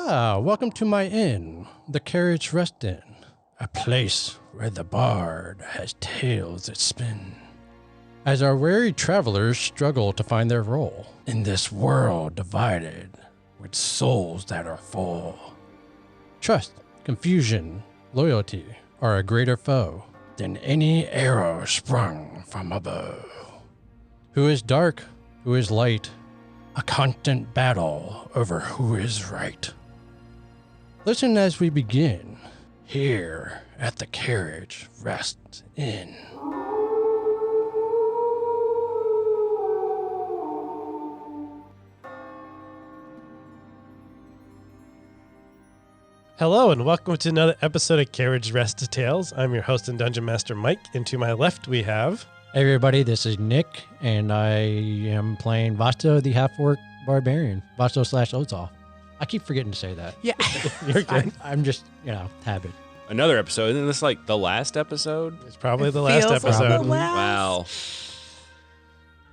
Welcome to my inn, the Carriage Rest Inn, a place where the bard has tales that spin. As our weary travelers struggle to find their role in this world divided with souls that are full. Trust, confusion, loyalty are a greater foe than any arrow sprung from a bow. Who is dark, who is light, a constant battle over who is right. Listen as we begin here at the Carriage Rest Inn. Hello and welcome to another episode of Carriage Rest Tales. I'm your host and Dungeon Master Mike, and to my left we have... Hey everybody, this is Nick, and I am playing Vasto, the half-orc barbarian. Vasto/Ozoth. I keep forgetting to say that. Yeah. You're good. I'm just, habit. Another episode. Isn't this like the last episode? It's probably the last Feels like episode. the last. Wow.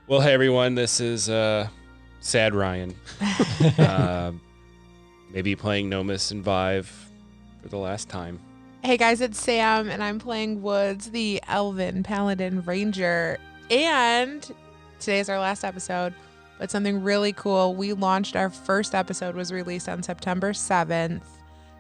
Well, hey everyone, this is Sad Ryan. Maybe playing Nomus and Vive for the last time. Hey guys, it's Sam, and I'm playing Woods, the Elven Paladin Ranger. And today is our last episode, but something really cool. We launched our first episode, was released on September 7th,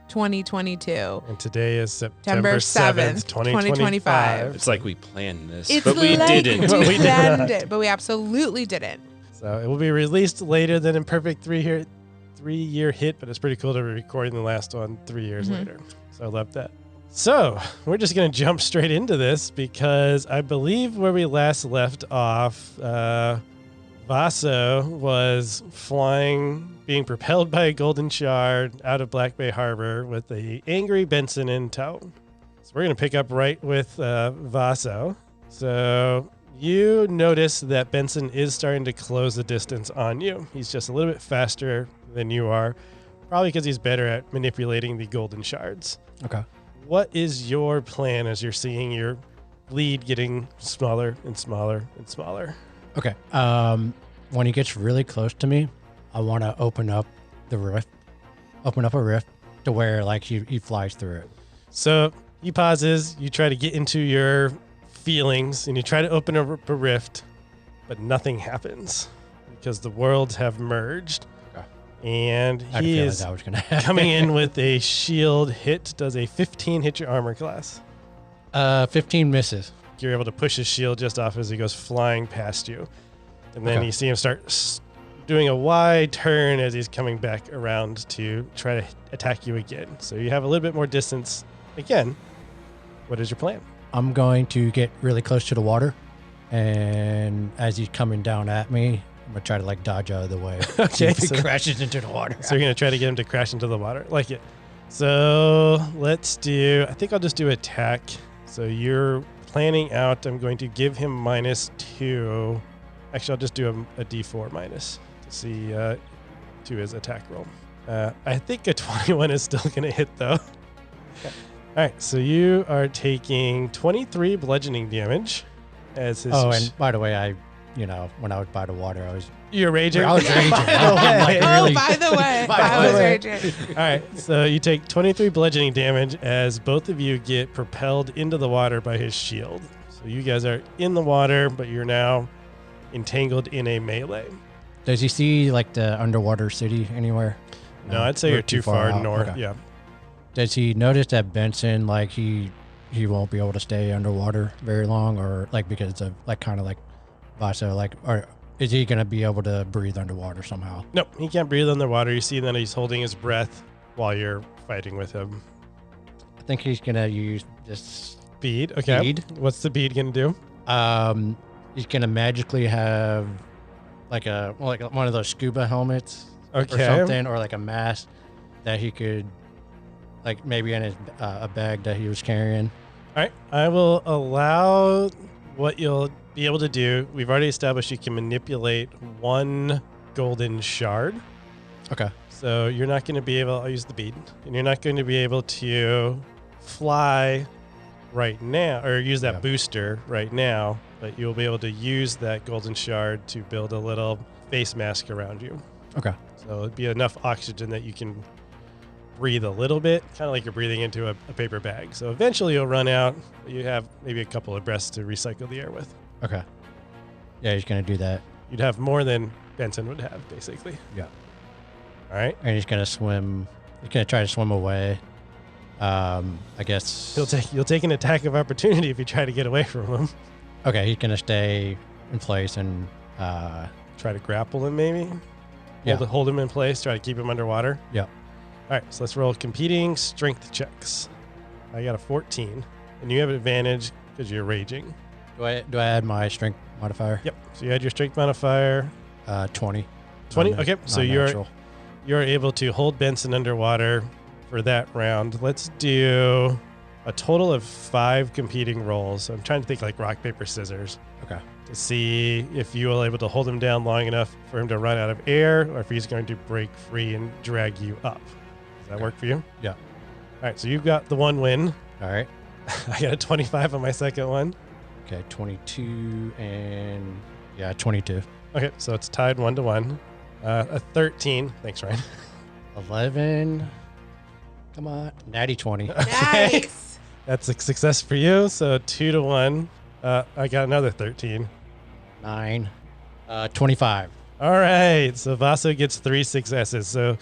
2022. And today is September 7th, 2025. It's like we planned this, It's but we like didn't. But we we did planned not. it, but we absolutely didn't. So it will be released later than a perfect three-year hit, but it's pretty cool to be recording the last one 3 years later. So I love that. So we're just going to jump straight into this because I believe where we last left off, Vaso was flying, being propelled by a golden shard out of Black Bay Harbor with the angry Benson in tow. So we're going to pick up right with Vaso. So you notice that Benson is starting to close the distance on you. He's just a little bit faster than you are, probably because he's better at manipulating the golden shards. Okay. What is your plan as you're seeing your lead getting smaller and smaller and smaller? Okay. When he gets really close to me, I want to open up a rift to where he flies through it. So he pauses, you try to get into your feelings, and you try to open up a rift, but nothing happens because the worlds have merged. And he is that was gonna happen. coming in with a shield hit. Does a 15 hit your armor class? 15 misses. You're able to push his shield just off as he goes flying past you. And then Okay. you see him start doing a wide turn as he's coming back around to try to attack you again. So you have a little bit more distance. Again, what is your plan? I'm going to get really close to the water, and as he's coming down at me, I'm going to try to dodge out of the way. See if he so- crashes into the water. So you're going to try to get him to crash into the water. Like it. So let's do, I think I'll just do attack. So you're planning out, I'm going to give him -2. Actually, I'll just do a D4 minus to see to his attack roll. I think a 21 is still going to hit though. Okay. All right, so you are taking 23 bludgeoning damage as his... Oh, and by the way, when I was by the water, You're raging? I was raging. By the I'm way. really- By the way, By I the was way. raging. All right, so you take 23 bludgeoning damage as both of you get propelled into the water by his shield. So you guys are in the water, but you're now entangled in a melee. Does he see the underwater city anywhere? No, I'd say We're you're too far out. north. Okay. Yeah. Does he notice that Benson, he won't be able to stay underwater very long, or because of kind of Vaso, or is he going to be able to breathe underwater somehow? No, he can't breathe underwater. You see that he's holding his breath while you're fighting with him. I think he's going to use this. Bead. Okay. Bead? What's the bead going to do? He's going to magically have one of those scuba helmets Okay. or something, or a mask that he could, maybe in his a bag that he was carrying. All right. I will allow what you'll be able to do. We've already established you can manipulate one golden shard. Okay. So you're not going to be able, I'll use the bead, and you're not going to be able to fly right now, or use that booster right now, but you'll be able to use that golden shard to build a little face mask around you. Okay. So it'd be enough oxygen that you can breathe a little bit, kind of like you're breathing into a paper bag. So eventually you'll run out. You have maybe a couple of breaths to recycle the air with. Okay. Yeah, he's going to do that. You'd have more than Benson would have, basically. Yeah. All right. And he's going to swim. He's going to try to swim away. I guess. You'll take an attack of opportunity if you try to get away from him. Okay, he's going to stay in place and... Try to grapple him, maybe? Yeah. Hold him in place, try to keep him underwater. Yeah. All right, so let's roll competing strength checks. I got a 14, and you have an advantage because you're raging. Do I add my strength modifier? Yep. So you had your strength modifier. 20. 20? Okay, so Non-natural. you're able to hold Benson underwater for that round. Let's do a total of 5 competing rolls. I'm trying to think like rock, paper, scissors. Okay. To see if you will able to hold him down long enough for him to run out of air, or if he's going to break free and drag you up. Does that work for you? Yeah. All right, so you've got the 1 win. All right. I got a 25 on my second one. Okay, 22 and... Yeah, 22. Okay, so it's tied 1-1. A 13. Thanks, Ryan. 11. Come on. Natty 20. Nice. That's a success for you. So 2-1. I got another 13. 9. 25. All right. So Vaso gets 3 successes. So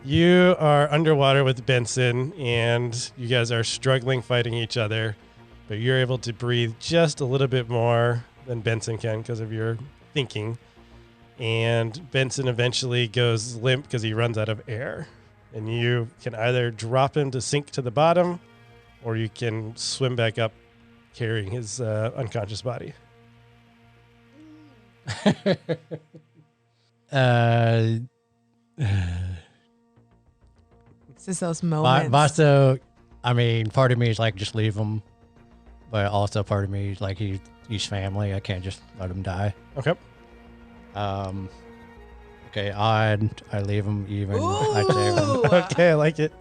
you are underwater with Benson, and you guys are struggling fighting each other, but you're able to breathe just a little bit more than Benson can because of your thinking. And Benson eventually goes limp because he runs out of air. And you can either drop him to sink to the bottom, or you can swim back up carrying his unconscious body. It's just those moments. Vasto, I mean, part of me is like, just leave him. But also part of me is like, he's family. I can't just let him die. Okay. Okay, odd. I leave him even. I save him. Ooh. Okay, I like it.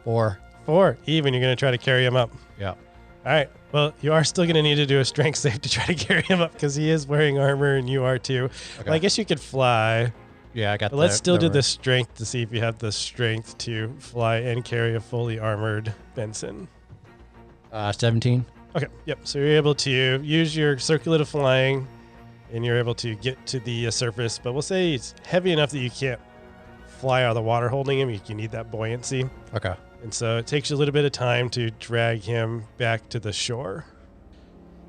4. 4. Even. You're going to try to carry him up. Yeah. All right. Well, you are still going to need to do a strength save to try to carry him up because he is wearing armor and you are too. Okay. Well, I guess you could fly. Yeah, I got But let's still do the right. strength to see if you have the strength to fly and carry a fully armored Benson. 17. Okay. Yep. So you're able to use your circulative flying, and you're able to get to the surface. But we'll say it's heavy enough that you can't fly out of the water holding him. You need that buoyancy. Okay. And so it takes you a little bit of time to drag him back to the shore.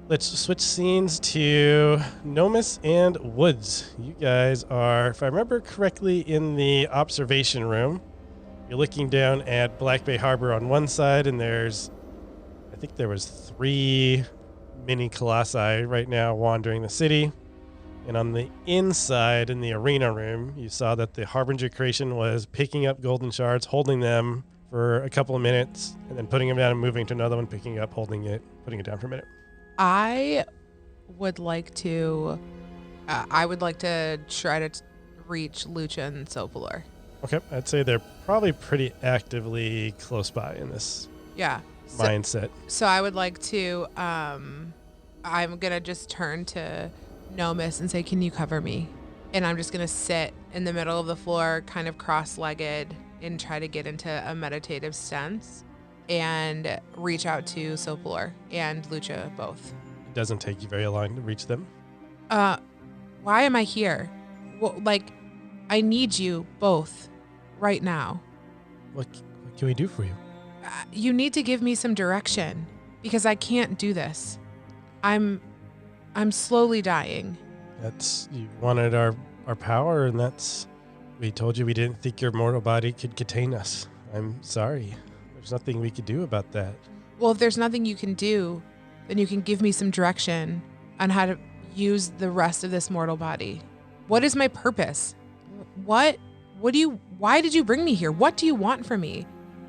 Let's switch scenes to Nomus and Woods. You guys are, if I remember correctly, in the observation room. You're looking down at Black Bay Harbor on one side, and I think there was 3 mini colossi right now wandering the city. And on the inside, in the arena room, you saw that the Harbinger creation was picking up golden shards, holding them for a couple of minutes, and then putting them down and moving to another one, picking up, holding it, putting it down for a minute. I would like to try to reach Lucha and Sopalor. Okay, I'd say they're probably pretty actively close by in this Yeah. mindset. So I would like to, I'm going to just turn to Nomus and say, can you cover me? And I'm just going to sit in the middle of the floor, kind of cross-legged, and try to get into a meditative stance and reach out to Sopalor and Lucha both. It doesn't take you very long to reach them. Why am I here? Well, I need you both right now. What can we do for you? You need to give me some direction because I can't do this. I'm slowly dying. You wanted our power, and we told you we didn't think your mortal body could contain us. I'm sorry. There's nothing we could do about that. Well, if there's nothing you can do, then you can give me some direction on how to use the rest of this mortal body. What is my purpose? Why did you bring me here? What do you want from me?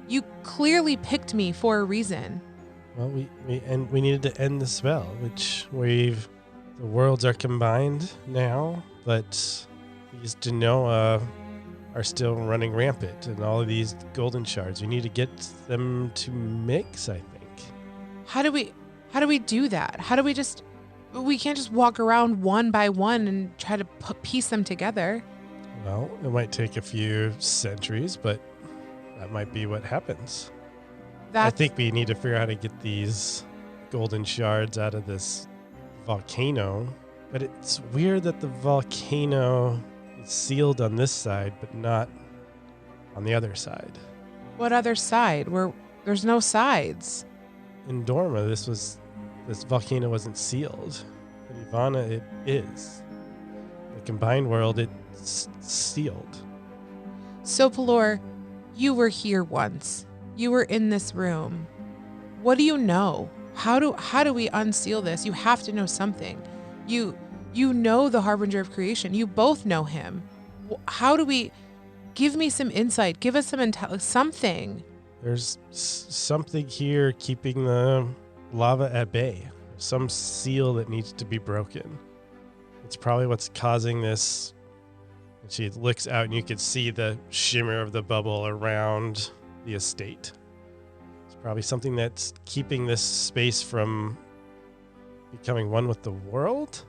You clearly picked me for a reason. Well, we needed to end the spell, which the worlds are combined now, but these Genoa are still running rampant, and all of these golden shards, we need to get them to mix, I think. How do we do that? We can't just walk around one by one and try to piece them together. Well, it might take a few centuries, but that might be what happens. I That's think we need to figure out how to get these golden shards out of this volcano. But it's weird that the volcano is sealed on this side, but not on the other side. what other side? There's no sides. In Dorma, this volcano wasn't sealed. In Ivana, it is. The combined world, it's sealed. So, Pelor, you were here once. You were in this room. What do you know? How do we unseal this? You have to know something. You know the Harbinger of Creation. You both know him. How do we... Give me some insight. Give us some something. There's something here keeping the lava at bay. Some seal that needs to be broken. It's probably what's causing this. And she looks out and you can see the shimmer of the bubble around the estate. It's probably something that's keeping this space from becoming one with the world.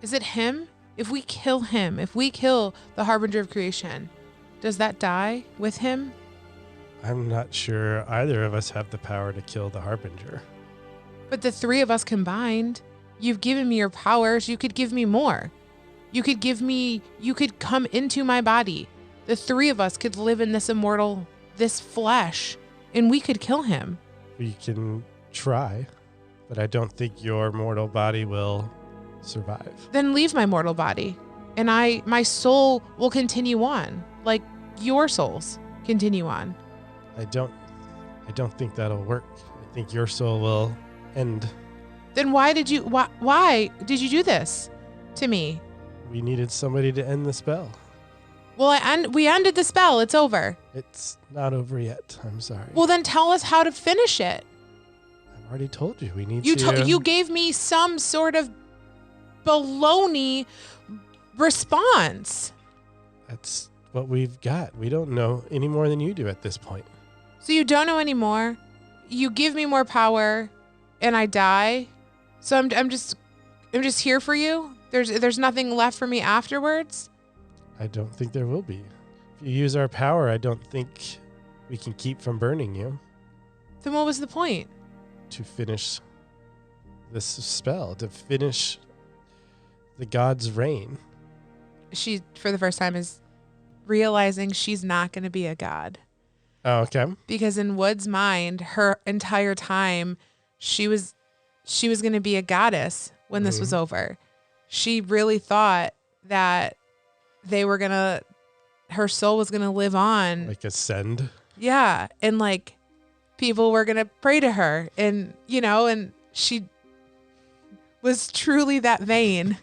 Is it him? If we kill him, if we kill the Harbinger of Creation, does that die with him? I'm not sure either of us have the power to kill the Harbinger. But the three of us combined, you've given me your powers. You could give me more. You could come into my body. The three of us could live in this flesh, and we could kill him. We can try, but I don't think your mortal body will survive. Then leave my mortal body, and my soul will continue on, like your souls continue on. I don't think that'll work. I think your soul will end. Then why did you do this to me? We needed somebody to end the spell. Well, we ended the spell. It's over. It's not over yet. I'm sorry. Well, then tell us how to finish it. I've already told you. We need You gave me some sort of baloney response. That's what we've got. We don't know any more than you do at this point. So you don't know anymore. You give me more power, and I die. So I'm just here for you. There's nothing left for me afterwards. I don't think there will be. If you use our power, I don't think we can keep from burning you. Then what was the point? To finish this spell, to finish the god's reign. She, for the first time, is realizing she's not going to be a god. Oh, okay. Because in Wood's mind, her entire time, she was going to be a goddess when this was over. She really thought that her soul was going to live on. Like ascend. Yeah. And like people were going to pray to her and she was truly that vain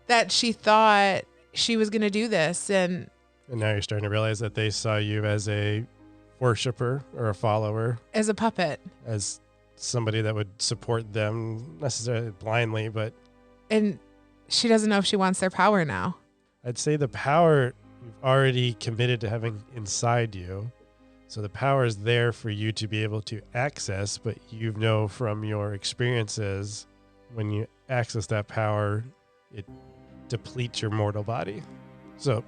that she thought she was going to do this. And now you're starting to realize that they saw you as a worshiper or a follower. As a puppet. As somebody that would support them, necessarily blindly, but... And she doesn't know if she wants their power now. I'd say the power you've already committed to having inside you. So the power is there for you to be able to access, but you know from your experiences, when you access that power, it depletes your mortal body. So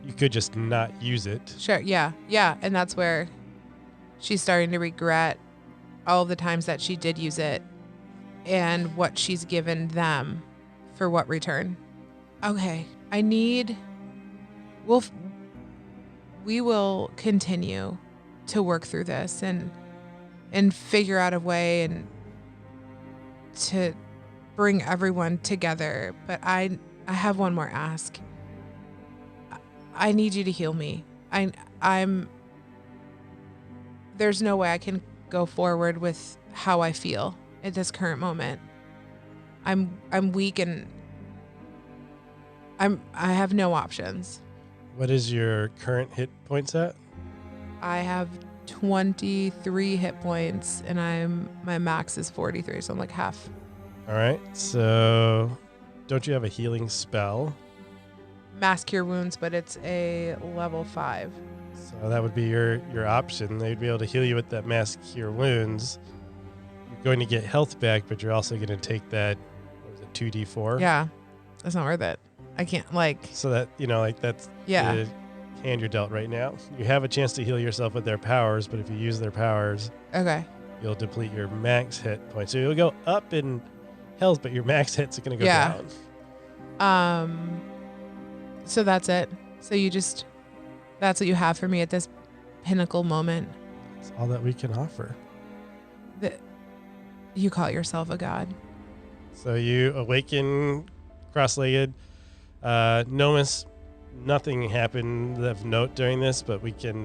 you could just not use it. Sure. Yeah. Yeah. And that's where she's starting to regret all the times that she did use it and what she's given them for what return. Okay. We will continue to work through this and figure out a way and to bring everyone together. But I have one more ask. I need you to heal me. There's no way I can go forward with how I feel at this current moment. I'm weak and I have no options. What is your current hit points at? I have 23 hit points and my max is 43, so I'm like half. All right. So don't you have a healing spell? Mass Cure Wounds, but it's a level 5. So that would be your option. They'd be able to heal you with that Mass Cure Wounds. You're going to get health back, but you're also going to take that, what was it, 2d4? Yeah. That's not worth it. I can't, like... So that, that's... Yeah. hand you're dealt right now. You have a chance to heal yourself with their powers, but if you use their powers, Okay. you'll deplete your max hit points. So you'll go up in health, but your max hits are going to go Yeah. down. So that's it. So that's what you have for me at this pinnacle moment. That's all that we can offer. You call yourself a god. So you awaken cross-legged. Nomus, nothing happened of note during this, but we can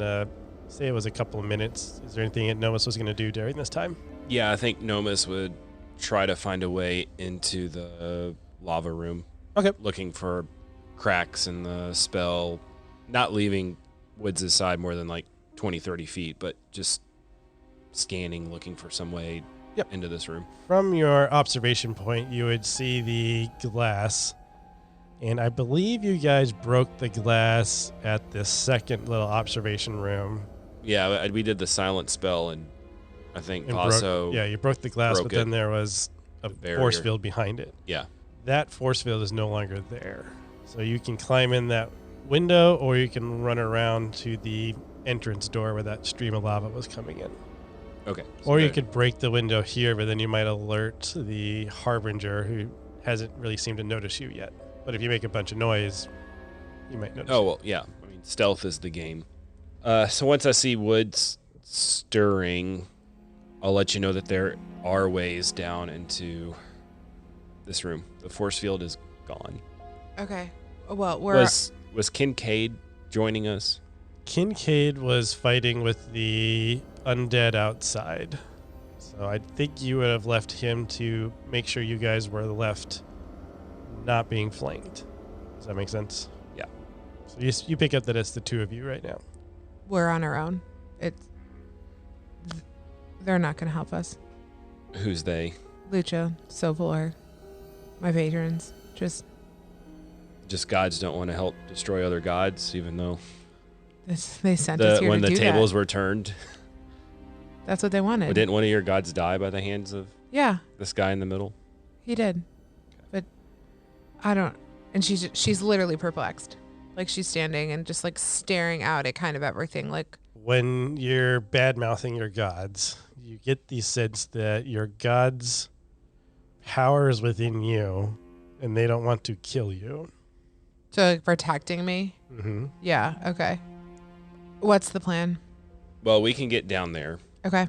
say it was a couple of minutes. Is there anything that Nomus was going to do during this time? Yeah, I think Nomus would try to find a way into the lava room. Okay. Looking for cracks in the spell, not leaving Woods' side more than like 20, 30 feet, but just scanning, looking for some way into this room. From your observation point, you would see the glass, and I believe you guys broke the glass at the second little observation room. Yeah, we did the silent spell, and I think And Paso. you broke the glass, broke but then it. there was a barrier. force field behind it. Yeah. That force field is no longer there. So you can climb in that window, or you can run around to the entrance door where that stream of lava was coming in. Okay. Or you could break the window here, but then you might alert the Harbinger, who hasn't really seemed to notice you yet. But if you make a bunch of noise, you might notice. Oh, well, yeah. I mean, stealth is the game. So once I see Woods stirring, I'll let you know that there are ways down into this room. The force field is gone. Okay. Well, we're Was Kincaid joining us? Kincaid was fighting with the undead outside. So I think you would have left him to make sure you guys were left not being flanked. Does that make sense? Yeah. So you pick up that it's the two of you right now. we're on our own. They're not going to help us. Who's they? Lucha, Sopalor, my patrons, just Gods don't want to help destroy other gods, even though they sent us here when to the do tables that. were turned. That's what they wanted. Well, didn't one of your gods die by the hands of Yeah, this guy in the middle? he did. But I don't. And she's literally perplexed. Like she's standing and just like staring out at kind of everything. Like When you're bad-mouthing your gods, you get the sense that your gods' power is within you, and they don't want to kill you. so like, protecting me. Mm-hmm. Yeah. Okay. What's the plan? Well, we can get down there. Okay.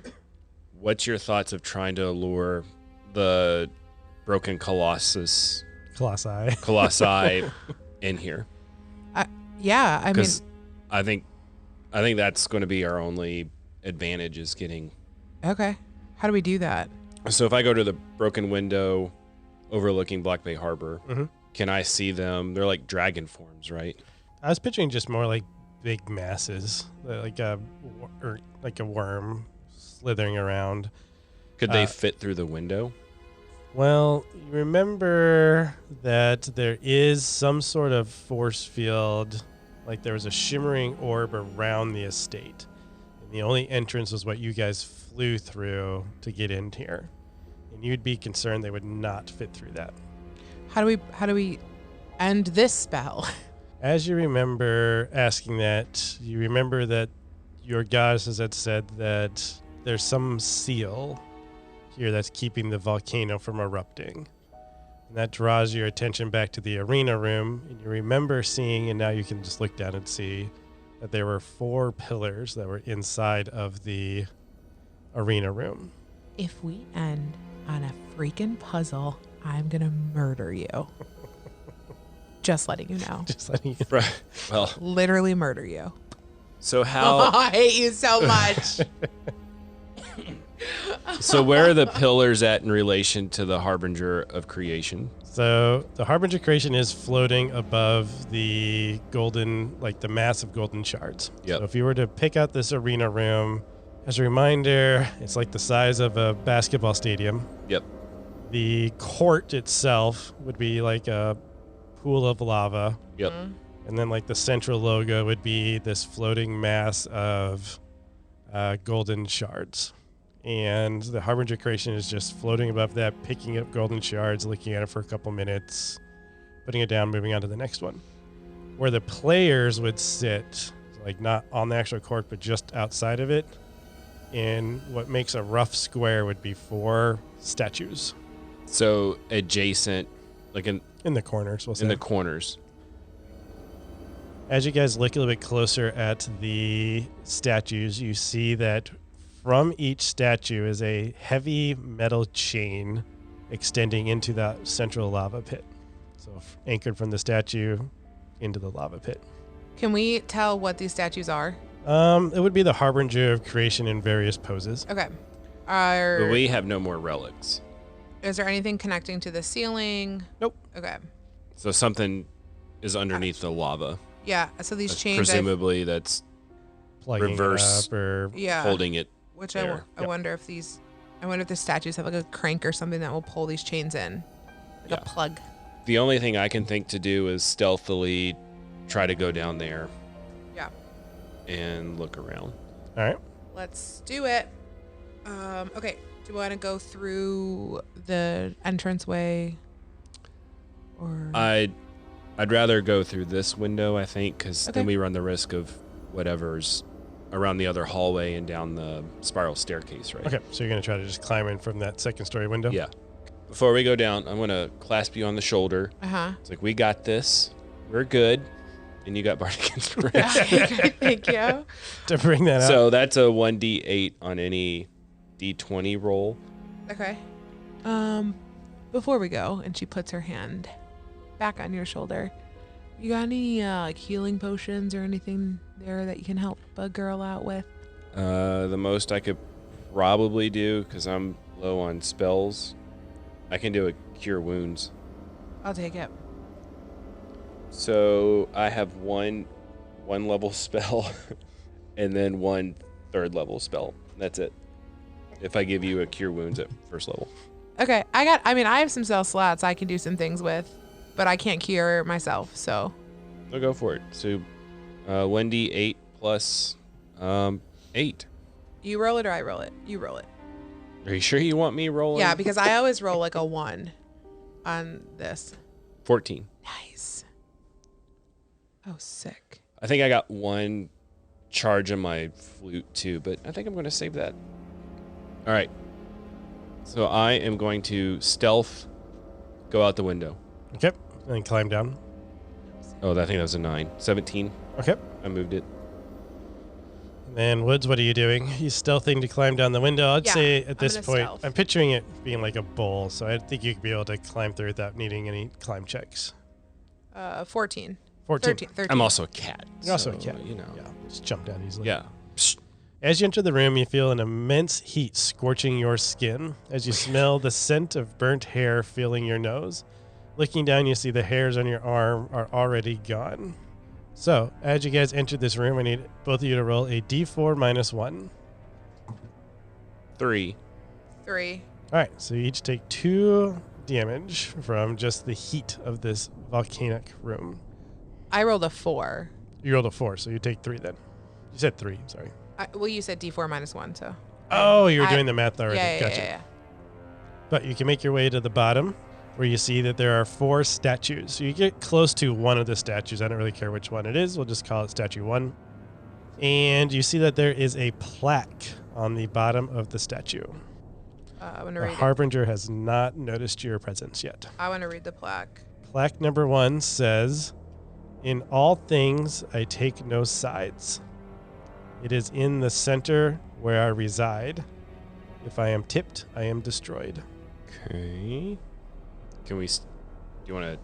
What's your thoughts of trying to lure the broken colossi in here? Yeah. I mean, Because I think that's going to be our only advantage is getting. okay. How do we do that? So if I go to the broken window overlooking Black Bay Harbor, Mhm. can I see them? They're like dragon forms, right? I was picturing just more like big masses, like a worm slithering around. Could they fit through the window? Well, you remember that there is some sort of force field, like there was a shimmering orb around the estate. And the only entrance was what you guys flew through to get in here. And you'd be concerned they would not fit through that. How do we end this spell? As you remember asking that, you remember that your goddesses had said that there's some seal here that's keeping the volcano from erupting. And that draws your attention back to the arena room. And you remember seeing, and now you can just look down and see, that there were 4 pillars that were inside of the arena room. If we end on a freaking puzzle, I'm gonna murder you. Just letting you know. Just letting you Right. Well, Literally murder you. so how? I hate you so much. So where are the pillars at in relation to the Harbinger of Creation? So the Harbinger creation is floating above the golden, like the massive golden shards. Yep. So if you were to pick out this arena room, as a reminder, it's like the size of a basketball stadium. Yep. The court itself would be like a pool of lava. Yep. And then like the central logo would be this floating mass of golden shards. And the Harbinger creation is just floating above that, picking up golden shards, looking at it for a couple minutes, putting it down, moving on to the next one. where the players would sit, like not on the actual court, but just outside of it. And what makes a rough square would be 4 statues So adjacent, like in the corners. We'll say. in the corners. As you guys look a little bit closer at the statues, you see that from each statue is a heavy metal chain extending into that central lava pit. So anchored from the statue into the lava pit. Can we tell what these statues are? It would be the harbinger of creation in various poses. Okay. But we have no more relics. Is there anything connecting to the ceiling? Nope. Okay. So something is underneath the lava. Yeah. So these chains, Presumably that's Plugging Reverse. it up or yeah. holding it. Which there. I wonder if these, I wonder if the statues have like a crank or something that will pull these chains in, like Yeah. a plug. The only thing I can think to do is stealthily try to go down there. Yeah. And look around. all right. Let's do it. Okay. Do you want to go through the entranceway? Or I'd rather go through this window, I think, because Okay. then we run the risk of whatever's around the other hallway and down the spiral staircase, right? Okay, so you're going to try to just climb in from that second story window? Yeah. Before we go down, I'm going to clasp you on the shoulder. Uh-huh. It's like, we got this. We're good. And you got Bardic Inspiration. Okay, thank you. To bring that out. So that's a 1d8 on any d20 roll. Okay. Before we go, and she puts her hand back on your shoulder. You got any like healing potions or anything there that you can help a girl out with? The most I could probably do, because I'm low on spells, I can do a cure wounds. I'll take it. So I have one level spell and then 1 third level spell. That's it. If I give you a cure wounds at first level. Okay, I have some spell slots I can do some things with, but I can't cure myself, so. I'll go for it. So 1d8 plus 8. You roll it or I roll it? You roll it. Are you sure you want me rolling? Yeah, because I always roll like a 1 on this. 14. Nice. Oh, sick. I think I got 1 charge on my flute too, but I think I'm going to save that. All right. So I am going to stealth go out the window. Okay, and then climb down. Oh, I think that was a 9. 17. Okay. I moved it. And then Woods, what are you doing? He's stealthing to climb down the window. I'd Yeah, say at I'm this gonna point, stealth. I'm picturing it being like a bowl, so I think you could be able to climb through without needing any climb checks. 14. 14. 13. I'm also a cat. You're also a so, cat. You know. Yeah, just jump down easily. Yeah. Psst. As you enter the room, you feel an immense heat scorching your skin as you smell the scent of burnt hair filling your nose. Looking down, you see the hairs on your arm are already gone. So, as you guys enter this room, I need both of you to roll a d4 minus 1. 3. 3. All right, so you each take 2 damage from just the heat of this volcanic room. I rolled a 4. You rolled a 4, so you take 3 then. You said 3, sorry. Well, you said D4 minus 1, so. Oh, you were I- doing the math already. Yeah, Gotcha. yeah. But you can make your way to the bottom where you see that there are 4 statues. So you get close to one of the statues. I don't really care which one it is. We'll just call it statue 1. And you see that there is a plaque on the bottom of the statue. I'm going to The read it. harbinger has not noticed your presence yet. I want to read the plaque. Plaque number 1 says, "In all things I take no sides. It is in the center where I reside. If I am tipped, I am destroyed." Okay. Can we? Do you want to?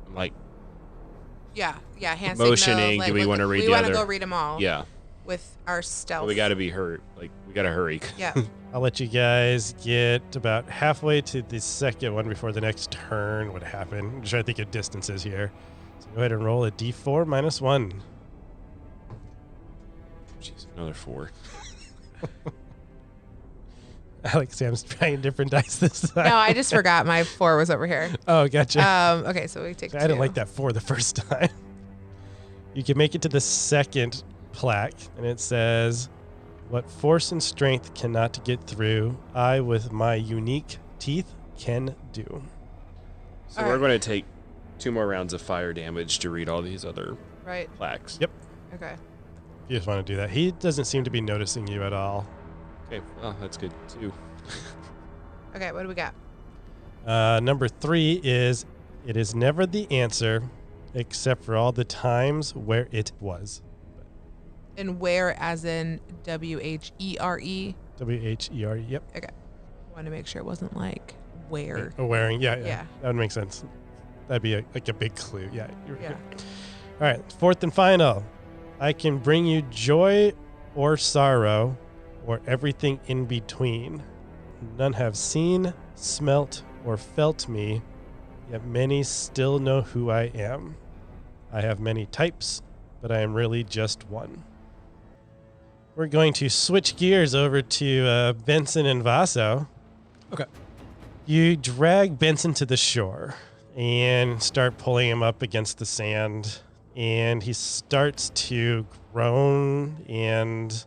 I'm like Yeah, hand motioning. signal, Do we want to read we the want other? to go read them all. Yeah. With our stealth. We got to be hurt. Like we got to hurry. Yeah. I'll let you guys get about halfway to the second one before the next turn would happen. I'm just trying to think of distances here. So go ahead and roll a d4 minus 1. Jeez, another 4. Alex, Sam's trying different dice this time. No, I just forgot my 4 was over here. Oh, gotcha. Okay, so we take 2. I didn't like that 4 the first time. You can make it to the second plaque, and it says, "What force and strength cannot get through, I with my unique teeth can do." So All we're right. going to take 2 more rounds of fire damage to read all these other Right. plaques. Yep. Okay. You just want to do that. He doesn't seem to be noticing you at all. Okay, well, that's good too. Okay, what do we got? Number 3 is, it is never the answer except for all the times where it was. And where as in WHERE? WHERE, yep. Okay. Want to make sure it wasn't like where. Wearing, yeah. Yeah. That would make sense. That'd be like a big clue. Yeah. Yeah. All right, 4th and final. I can bring you joy or sorrow or everything in between. None have seen, smelt, or felt me, yet many still know who I am. I have many types, but I am really just one. We're going to switch gears over to Benson and Vaso. Okay. You drag Benson to the shore and start pulling him up against the sand, and he starts to groan and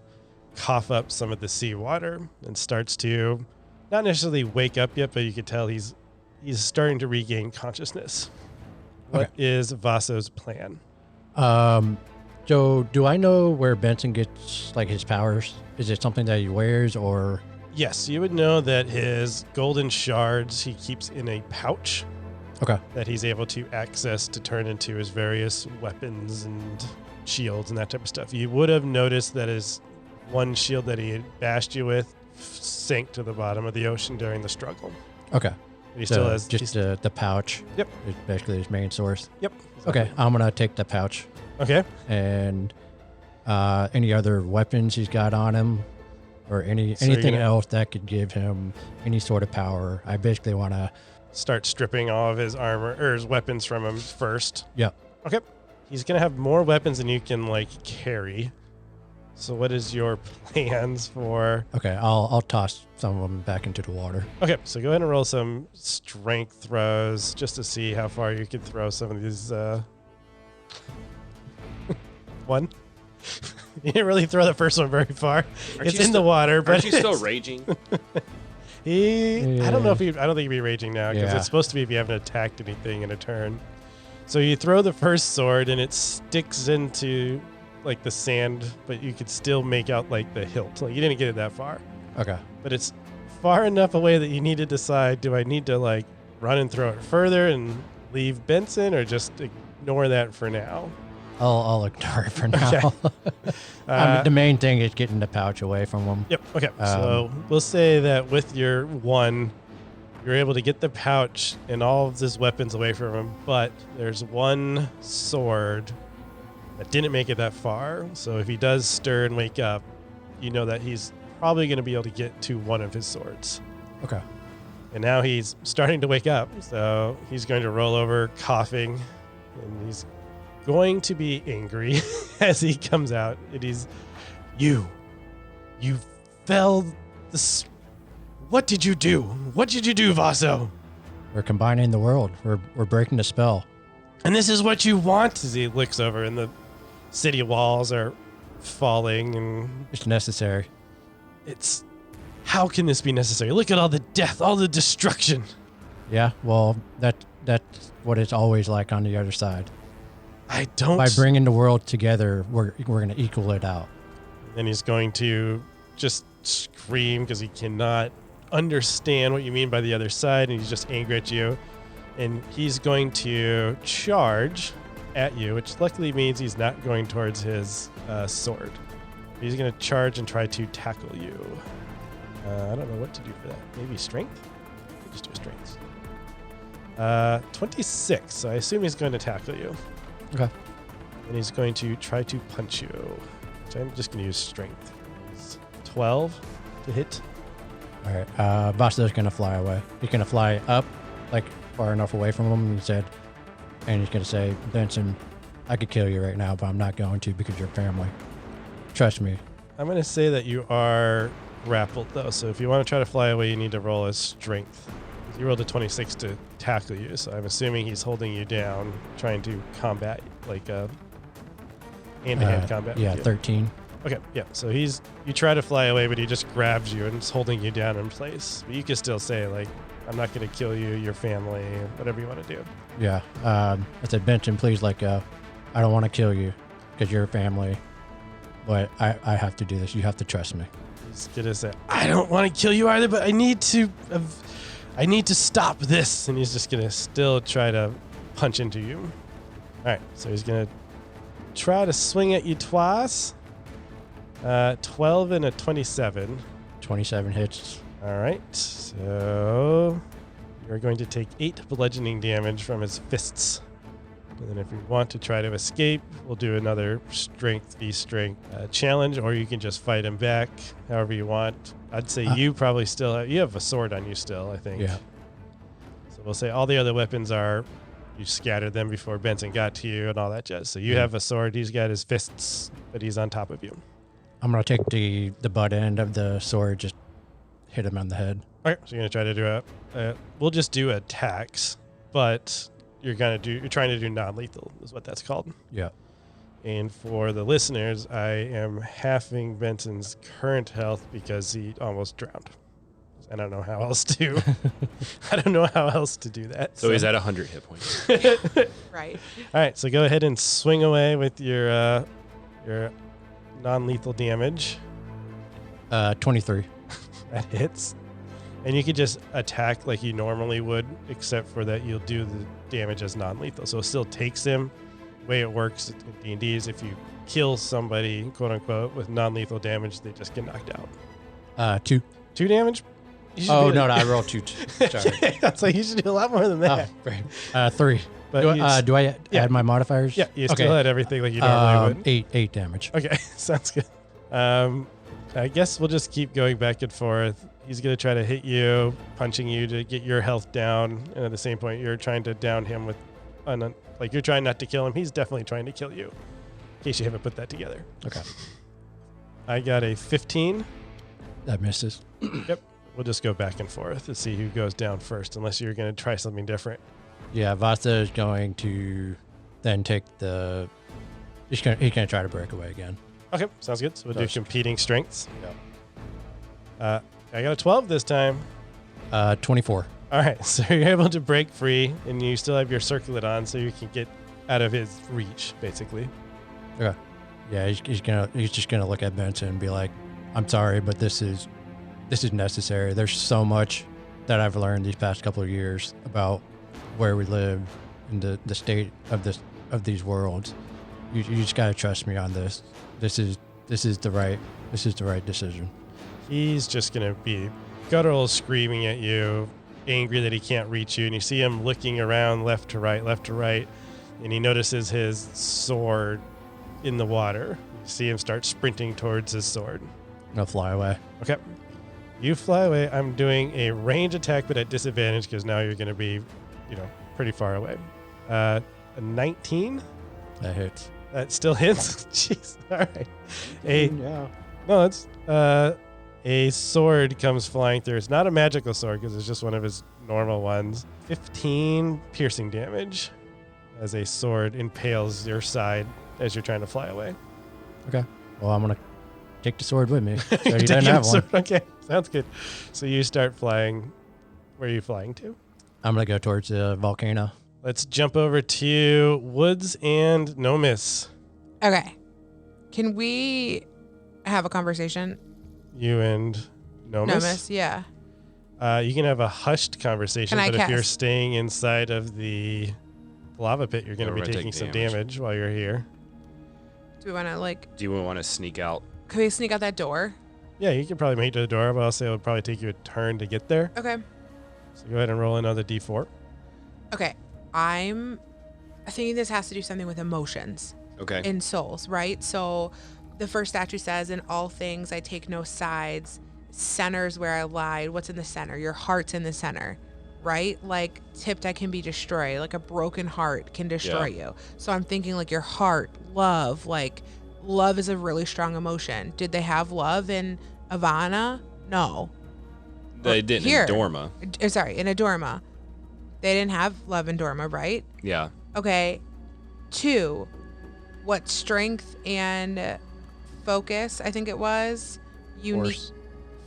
cough up some of the seawater and starts to not necessarily wake up yet, but you can tell he's starting to regain consciousness. What is Vaso's plan? So do I know where Benson gets like his powers? Is it something that he wears or? Yes, you would know that his golden shards he keeps in a pouch. Okay. That he's able to access to turn into his various weapons and shields and that type of stuff. You would have noticed that his one shield that he had bashed you with sank to the bottom of the ocean during the struggle. Okay. But he still has just the pouch. Yep. Is basically his main source. Yep. Okay, I'm gonna take the pouch Okay. and any other weapons he's got on him, or So you're anything gonna- else that could give him any sort of power. I basically want to. Start stripping all of his armor or his weapons from him first. Yep. Okay. He's gonna have more weapons than you can like carry. So what is your plans for? Okay, I'll toss some of them back into the water. Okay, so go ahead and roll some strength throws just to see how far you can throw some of these. One. You didn't really throw the first one very far. It's in the water, but Aren't you still raging? I don't know if I don't think he'd be raging now because Yeah. it's supposed to be if you haven't attacked anything in a turn. So you throw the first sword and it sticks into like the sand, but you could still make out like the hilt. Like you didn't get it that far, Okay. but it's far enough away that you need to decide: do I need to like run and throw it further and leave Benson, or just ignore that for now? I'll ignore it for now. Okay. The main thing is getting the pouch away from him. Yep. Okay. So we'll say that with your one, you're able to get the pouch and all of his weapons away from him, but there's one sword that didn't make it that far. So if he does stir and wake up, you know that he's probably going to be able to get to one of his swords. Okay. And now he's starting to wake up. So he's going to roll over coughing, and he's going to be angry as he comes out. It is you fell what did you do? What did you do, Vaso? We're combining the world. We're breaking the spell. And this is what you want? As he looks over and the city walls are falling, and It's necessary. it's, how can this be necessary? Look at all the death, all the destruction. Yeah. Well, that's what it's always like on the other side. I don't. By bringing the world together, we're gonna equal it out. And he's going to just scream because he cannot understand what you mean by the other side, and he's just angry at you. And he's going to charge at you, which luckily means he's not going towards his sword. He's going to charge and try to tackle you. I don't know what to do for that. Maybe strength? Just do a strength. 26. So I assume he's going to tackle you. Okay. And he's going to try to punch you. So I'm just going to use strength. 12 to hit. All right. Vaso's gonna fly away. He's gonna fly up, like far enough away from him. And he's gonna say, Benson, I could kill you right now, but I'm not going to because you're family. Trust me. I'm going to say that you are grappled, though. So if you want to try to fly away, you need to roll a strength. You rolled a 26 to tackle you, so I'm assuming he's holding you down, trying to combat, like hand-to-hand combat. Yeah, with you. 13. Okay, yeah. So you try to fly away, but he just grabs you and is holding you down in place. But you can still say, like, I'm not going to kill you, your family, whatever you want to do. Yeah. I said, Benton, please let go. I don't want to kill you because you're family, but I have to do this. You have to trust me. He's going to say, I don't want to kill you either, but I need to stop this. And he's just going to still try to punch into you. All right. So he's going to try to swing at you twice. 12 and a 27. 27 hits. All right. So you're going to take 8 bludgeoning damage from his fists. And then if you want to try to escape, we'll do another strength v strength challenge, or you can just fight him back however you want. I'd say you probably still you have a sword on you still, I think. Yeah. So we'll say all the other weapons are, you scattered them before Benson got to you and all that jazz. So you have a sword, he's got his fists, but he's on top of you. I'm going to take the butt end of the sword, just hit him on the head. All right, so you're going to try to do we'll just do attacks, but you're trying to do non-lethal is what that's called. Yeah. And for the listeners, I am halving Benson's current health because he almost drowned. I don't know how else to. I don't know how else to do that. So he's at 100 hit points. Right. All right, so go ahead and swing away with your non-lethal damage. 23. That hits. And you could just attack like you normally would, except for that you'll do the damage as non-lethal. So it still takes him. The way it works in D&D is if you kill somebody, quote unquote, with non-lethal damage, they just get knocked out. 2. 2 damage? Oh, no, I rolled 2. Sorry. That's like you should do a lot more than that. Oh, right. 3. But Do I add my modifiers? Yeah, you still had everything like you normally would. 8 damage. Okay, sounds good. I guess we'll just keep going back and forth. He's going to try to hit you, punching you to get your health down. And at the same point, you're trying to down him with, you're trying not to kill him. He's definitely trying to kill you, in case you haven't put that together. Okay. I got a 15. That misses. Yep. We'll just go back and forth to see who goes down first, unless you're going to try something different. Yeah, Vasa is going to then take the... He's going to try to break away again. Okay, sounds good. So we'll do Does. competing strengths. Yeah. I got a 12 this time. 24. All right, so you're able to break free, and you still have your circlet on, so you can get out of his reach, basically. Okay. Yeah, he's just gonna look at Benson and be like, "I'm sorry, but this is necessary. There's so much that I've learned these past couple of years about where we live and the state of these worlds. You just gotta trust me on this. This is the right decision." He's just going to be guttural, screaming at you, angry that he can't reach you. And you see him looking around left to right. And he notices his sword in the water. You see him start sprinting towards his sword. No, fly away. Okay. You fly away. I'm doing a range attack, but at disadvantage because now you're going to be, pretty far away. A 19? That hits. That still hits? Jeez. All right. Yeah. No, it's a sword comes flying through. It's not a magical sword because it's just one of his normal ones. 15 piercing damage as a sword impales your side as you're trying to fly away. Okay. Well, I'm gonna take the sword with me. So he Take doesn't your have one. sword. Okay, sounds good. So you start flying. Where are you flying to? I'm gonna go towards the volcano. Let's jump over to Woods and Nomis. Okay. Can we have a conversation? You and Nomis? Nomis, yeah. You can have a hushed conversation, Can I but if you're cast- staying inside of the lava pit, you're going to Yeah, be we're gonna taking take some damage. damage while you're here. Do we want to Do you want to sneak out? can we sneak out that door? Yeah, you can probably make it to the door, but I'll say it would probably take you a turn to get there. Okay. So go ahead and roll another d4. Okay. I'm thinking this has to do something with emotions Okay. and souls, right? So the first statue says, "In all things I take no sides. Center's where I lied." What's in the center? Your heart's in the center, right? Like tipped, I can be destroyed. Like a broken heart can destroy you. So I'm thinking like your heart, love, like love is a really strong emotion. Did they have love in Ivana? No. They didn't Here. in Dorma. Sorry, in Adorma. They didn't have love in Dorma, right? Yeah. Okay. 2, what strength and focus, I think it was. You need Force.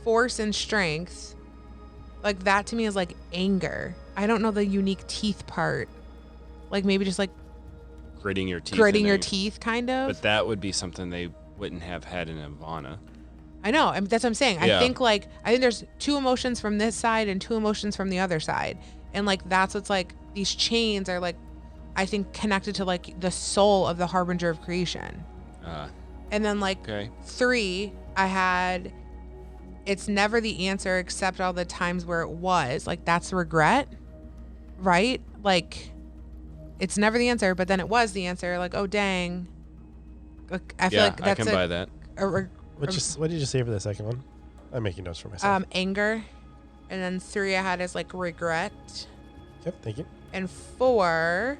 force and strength. Like that to me is like anger. I don't know the unique teeth part. Like maybe just like Gritting your teeth. gritting your teeth, kind of. But that would be something they wouldn't have had in Ivana. I know. I mean, that's what I'm saying. Yeah. I think there's two emotions from this side and two emotions from the other side. And like that's what's like these chains are like I think connected to like the soul of the harbinger of creation. And then like 3, I had it's never the answer except all the times where it was. Like that's regret, right? Like it's never the answer, but then it was the answer. Like, oh dang. Like, I feel like that's I can buy that. What did you say for the second one? I'm making notes for myself. Anger. And then 3 I had as like regret. Yep, thank you. And 4,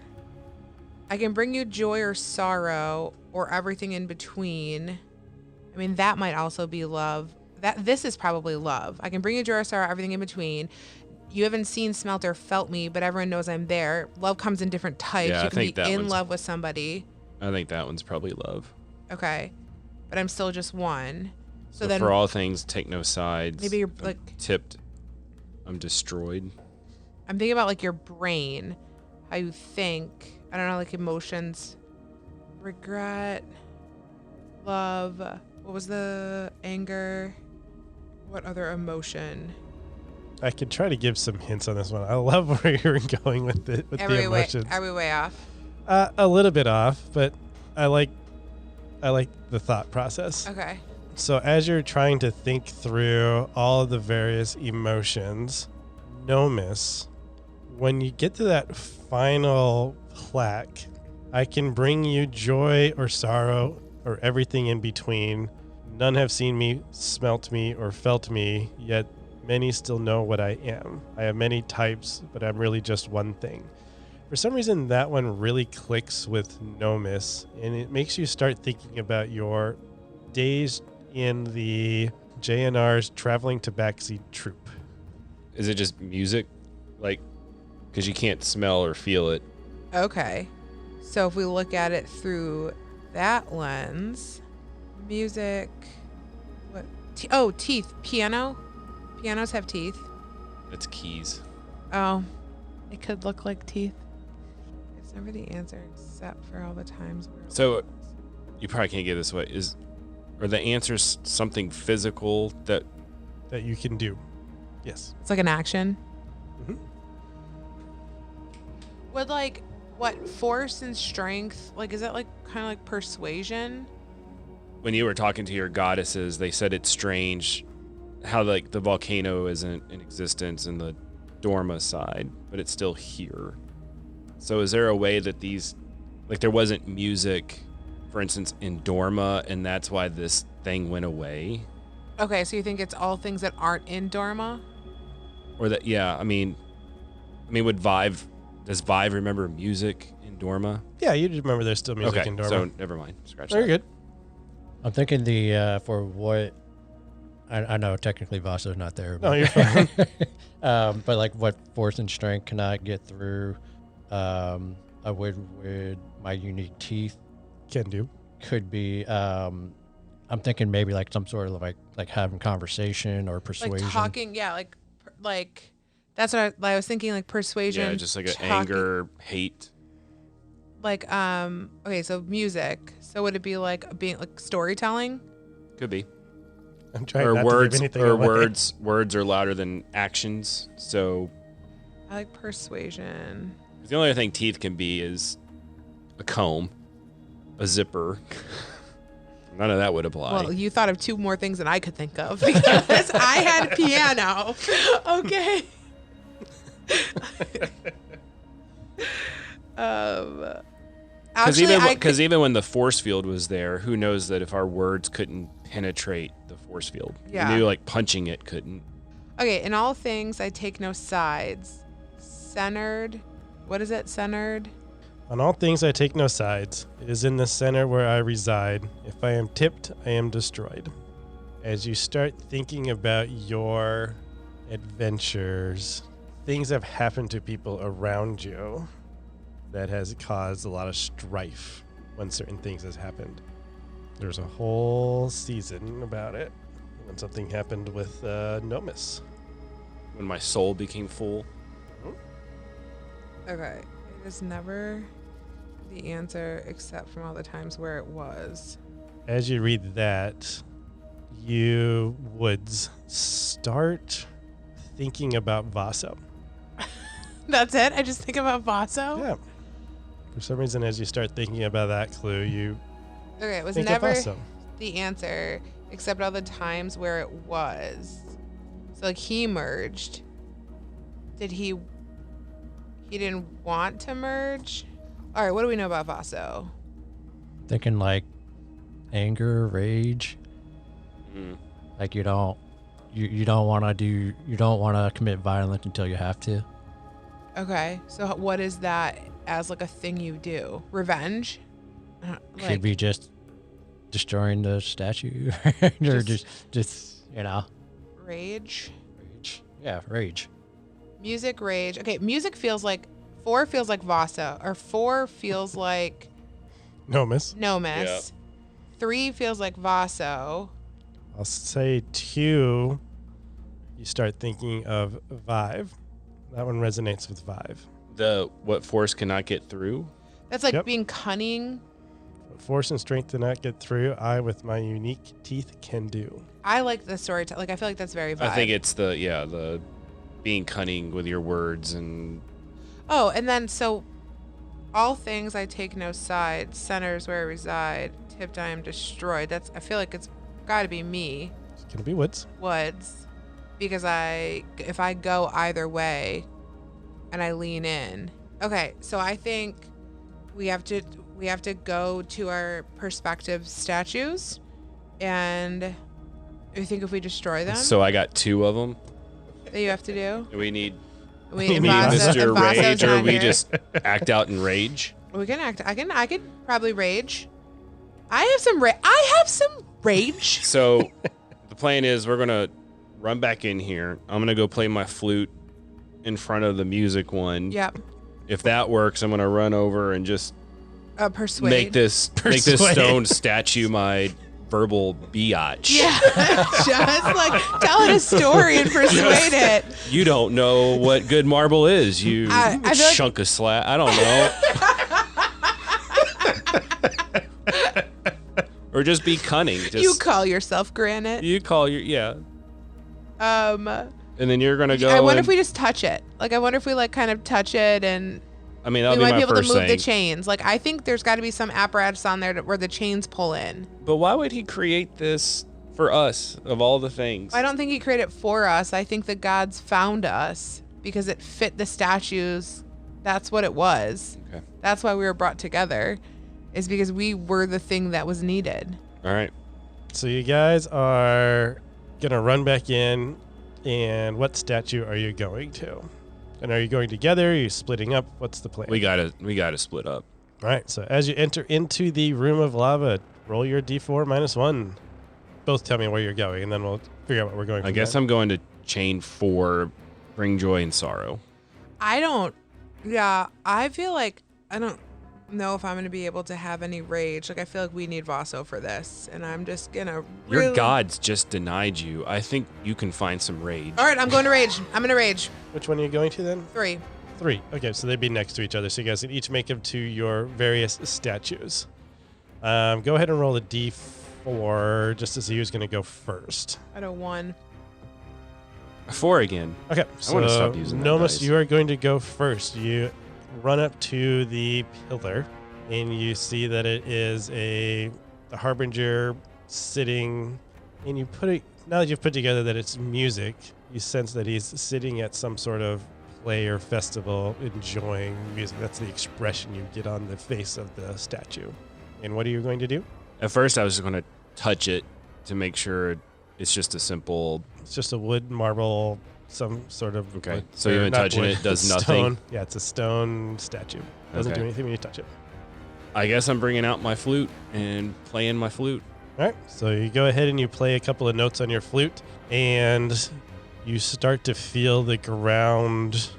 I can bring you joy or sorrow or everything in between. I mean, that might also be love. This is probably love. I can bring you joy or sorrow, everything in between. You haven't seen, smelt, or felt me, but everyone knows I'm there. Love comes in different types. Yeah, you I can think be that in one's- love with somebody. I think that one's probably love. Okay. But I'm still just one. So then for all things, take no sides. maybe you're If I'm like tipped. I'm destroyed. I'm thinking about like your brain, how you think. I don't know, like emotions, regret, love. What was the anger? What other emotion? I could try to give some hints on this one. I love where you're going with the emotions. Are we way off? A little bit off, but I like the thought process. Okay. So as you're trying to think through all of the various emotions, Nomis, when you get to that final plaque, I can bring you joy or sorrow or everything in between. None have seen me, smelt me, or felt me, yet many still know what I am. I have many types, but I'm really just one thing. For some reason, that one really clicks with Nomis, and it makes you start thinking about your days in the JNR's Traveling Tabaxi troupe. Is it just music? Like, because you can't smell or feel it. Okay. So if we look at it through that lens, music, what? Teeth. Piano. Pianos have teeth. It's keys. Oh, it could look like teeth. It's never the answer except for all the times where. So, you probably can't get this way. Are the answers something physical that That you can do. Yes. It's like an action. Mm-hmm. Would like what force and strength? Like, is that like kind of like persuasion? when you were talking to your goddesses, they said it's strange how like the volcano isn't in existence in the Dorma side, but it's still here. So is there a way that these, like there wasn't music, for instance, in Dorma, and that's why this thing went away? Okay, so you think it's all things that aren't in Dorma? Or that, yeah, I mean, does Vive remember music in Dorma? Yeah, you remember there's still music Okay, in Dorma. so never mind. Scratch Very that. good. I'm thinking for what I know technically Vasa's not there. No, But, you're fine. but like what force and strength can I get through? I would with my unique teeth Can do. could be. I'm thinking maybe like some sort of like having conversation or persuasion. Like talking, yeah, like that's what I was thinking, like persuasion. Yeah, just like an talking. anger, hate. Like okay, so music. So would it be like being like storytelling? Could be. I'm trying Or not words, to give anything or away. words are louder than actions. So I like persuasion. the only other thing teeth can be is a comb, a zipper. None of that would apply. Well, you thought of two more things than I could think of because I had piano. Okay. Because even when the force field was there, who knows that if our words couldn't penetrate the force field? Yeah. We knew like punching it couldn't. Okay, in all things, I take no sides. Centered. What is it? Centered. On all things I take no sides. It is in the center where I reside. If I am tipped, I am destroyed. As you start thinking about your adventures, things have happened to people around you that has caused a lot of strife when certain things has happened. There's a whole season about it when something happened with Nomis. when my soul became full. Okay. It is never the answer except from all the times where it was. As you read that, you Woods start thinking about Vaso. That's it? I just think about Vaso? Yeah. For some reason, as you start thinking about that clue, you Okay, it was think never of Vaso. the answer except all the times where it was. So like he merged. Did he didn't want to merge? All right, what do we know about Vaso? Thinking like anger, rage. Like you don't want to commit violence until you have to. Okay, so what is that as like a thing you do? Revenge? Could be just destroying the statue or just Rage? rage. Yeah, rage. Music, rage. Okay, music feels like 4 feels like Vasa, or 4 feels like Nomus. Nomus. Yeah. 3 feels like Vaso. I'll say 2, you start thinking of Vive. That one resonates with Vive. The what force cannot get through? That's like Yep. being cunning. Force and strength do not get through. I, with my unique teeth, can do. I like the story. Like I feel like that's very vibe. I think it's the being cunning with your words and Oh, and then so all things I take no side, centers where I reside, tipped I am destroyed. I feel like it's got to be me, It's going to be Woods. Woods, because if I go either way and I lean in. Okay, so I think we have to go to our perspective statues, and I think if we destroy them, so I got 2 of them. that you have to do. We need We You mean Mr. Vaso's Rage, or not we here. just act out in rage. We can act. I could probably rage. I have some rage. So the plan is we're gonna run back in here. I'm gonna go play my flute in front of the music one. Yep. If that works, I'm gonna run over and just Persuade. make this Persuade. stone statue my verbal biatch. Yeah. Just like telling a story and persuade it. You don't know what good marble is, you I feel like- chunk of slack. I don't know. Or just be cunning. Just, You call yourself granite. you call your yeah, Um. and then you're gonna go. I wonder and- if we just touch it. Like I wonder if we like kind of touch it and I mean, we that'll be might my be able to first move the thing. chains. Like I think there's got to be some apparatus on there where the chains pull in. But why would he create this for us of all the things? I don't think he created it for us. I think the gods found us because it fit the statues. That's what it was. Okay. That's why we were brought together, is because we were the thing that was needed. All right. So you guys are going to run back in, and what statue are you going to? And are you going together? Are you splitting up? What's the plan? We gotta split up. All right, so as you enter into the room of lava, roll your d4 -1. Both tell me where you're going, and then we'll figure out what we're going I from guess there. I'm going to chain 4, bring joy and sorrow. I feel like I don't know if I'm going to be able to have any rage. Like I feel like we need Vaso for this, and I'm just going to Your gods just denied you. I think you can find some rage. All right, I'm going to rage. I'm going to rage. Which one are you going to then? 3. 3. Okay, so they'd be next to each other, so you guys can each make them to your various statues. Go ahead and roll a d4 just to see who's going to go first. I don't 1. 4 again. Okay, I wanna so stop using that Nomus, dice. you are going to go first. You run up to the pillar, and you see that it is the Harbinger sitting, and you put it, now that you've put together that it's music, you sense that he's sitting at some sort of play or festival enjoying music. That's the expression you get on the face of the statue. And what are you going to do? At first, I was just going to touch it to make sure it's just a simple. It's just a wood, marble, some sort of Okay, wood- so or even not touching wood, it does stone. nothing? Yeah, it's a stone statue. Doesn't Okay. do anything when you touch it. I guess I'm bringing out my flute and playing my flute. All right, so you go ahead and you play a couple of notes on your flute, and you start to feel the ground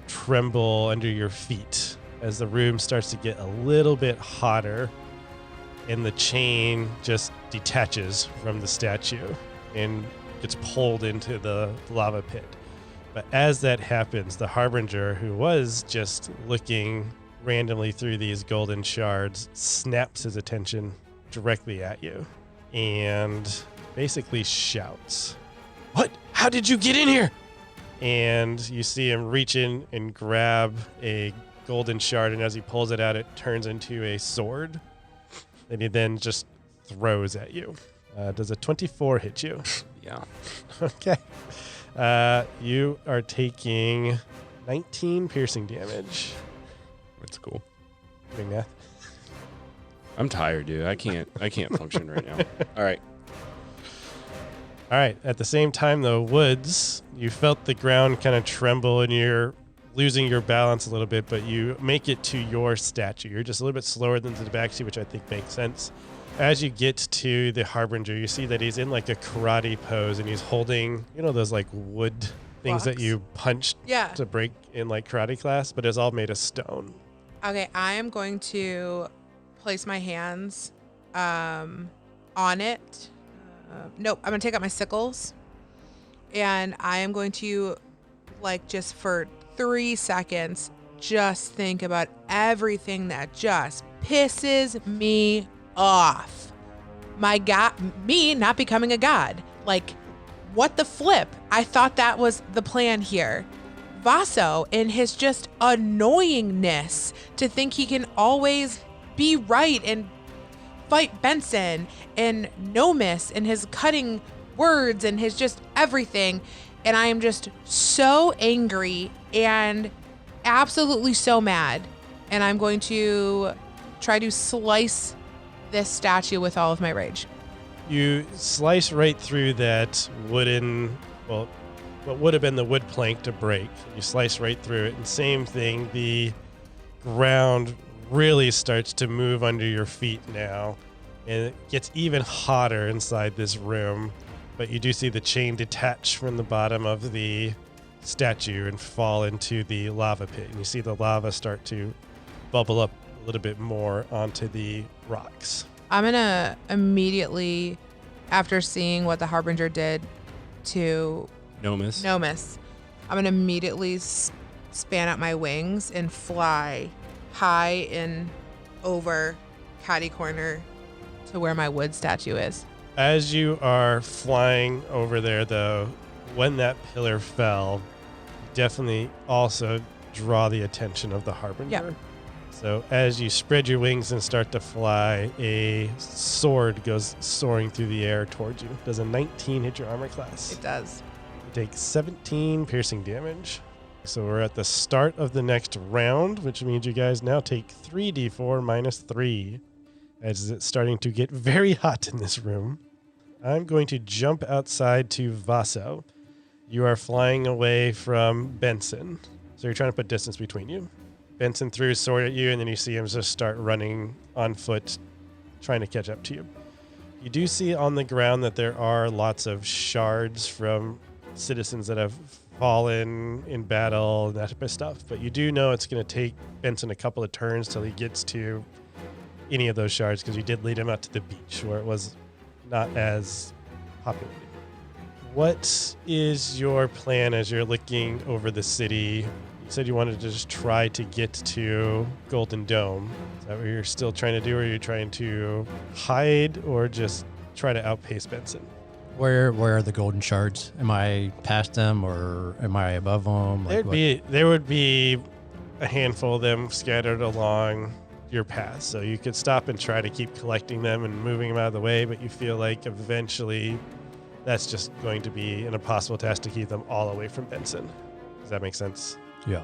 tremble under your feet as the room starts to get a little bit hotter, and the chain just detaches from the statue and gets pulled into the lava pit. But as that happens, the Harbinger, who was just looking randomly through these golden shards, snaps his attention directly at you and basically shouts, "What? How did you get in here?" And you see him reach in and grab a golden shard, and as he pulls it out, it turns into a sword that he then just throws at you. Does a 24 hit you? Yeah. Okay. You are taking 19 piercing damage. That's cool. Doing math. I'm tired, dude. I can't function right now. All right. All right. At the same time, though, Woods, you felt the ground kind of tremble and you're losing your balance a little bit, but you make it to your statue. You're just a little bit slower than the Tabaxi, which I think makes sense. As you get to the Harbinger, you see that he's in like a karate pose and he's holding, those like wood things that Blocks. you punch Yeah. to break in like karate class, but it's all made of stone. Okay, I am going to place my hands on it. Nope, I'm going to take out my sickles. And I am going to, just for 3 seconds, just think about everything that just pisses me off. My god, me not becoming a god. What the flip? I thought that was the plan here. Vaso, in his just annoyingness to think he can always be right and fight Benson, and Nomis and his cutting words and his just everything. And I am just so angry and absolutely so mad. And I'm going to try to slice this statue with all of my rage. You slice right through that wooden, what would have been the wood plank to break. You slice right through it, and same thing, the ground really starts to move under your feet now, and it gets even hotter inside this room. But you do see the chain detach from the bottom of the statue and fall into the lava pit, and you see the lava start to bubble up a little bit more onto the rocks. I'm going to immediately, after seeing what the Harbinger did to Nomis. I'm going to immediately span out my wings and fly high and over catty corner to where my wood statue is. As you are flying over there, though, when that pillar fell, you definitely also draw the attention of the Harbinger. Yep. So as you spread your wings and start to fly, a sword goes soaring through the air towards you. Does a 19 hit your armor class? It does. You take 17 piercing damage. So we're at the start of the next round, which means you guys now take 3d4 minus 3, as it's starting to get very hot in this room. I'm going to jump outside to Vaso. You are flying away from Benson, so you're trying to put distance between you. Benson threw his sword at you, and then you see him just start running on foot, trying to catch up to you. You do see on the ground that there are lots of shards from citizens that have fallen in battle and that type of stuff, but you do know it's going to take Benson a couple of turns till he gets to any of those shards, because you did lead him out to the beach where it was not as populated. What is your plan as you're looking over the city? You said you wanted to just try to get to Golden Dome. Is that what you're still trying to do, or are you trying to hide or just try to outpace Benson? Where are the golden shards? Am I past them or am I above them? There would be a handful of them scattered along your path, so you could stop and try to keep collecting them and moving them out of the way, but you feel like eventually that's just going to be an impossible task to keep them all away from Benson. Does that make sense? Yeah.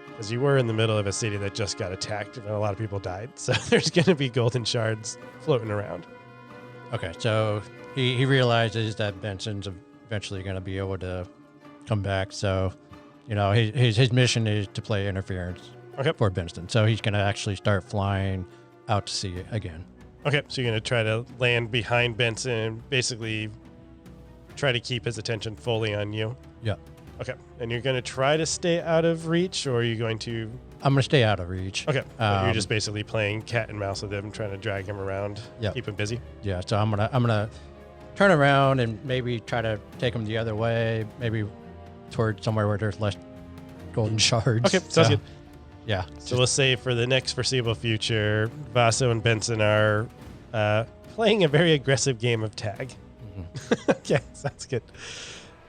Because you were in the middle of a city that just got attacked and a lot of people died, so there's going to be golden shards floating around. Okay, so he realizes that Benson's eventually going to be able to come back, so his mission is to play interference. Okay. For Benson. So he's going to actually start flying out to sea again. Okay, so you're going to try to land behind Benson and basically try to keep his attention fully on you. Yeah. Okay, and you're going to try to stay out of reach, or are you going to... I'm going to stay out of reach. Okay, you're just basically playing cat and mouse with him, trying to drag him around, keep him busy. Yeah, so I'm gonna turn around and maybe try to take him the other way, maybe towards somewhere where there's less golden shards. Okay, sounds good. Yeah. So we'll say for the next foreseeable future, Vaso and Benson are playing a very aggressive game of tag. Okay, sounds good.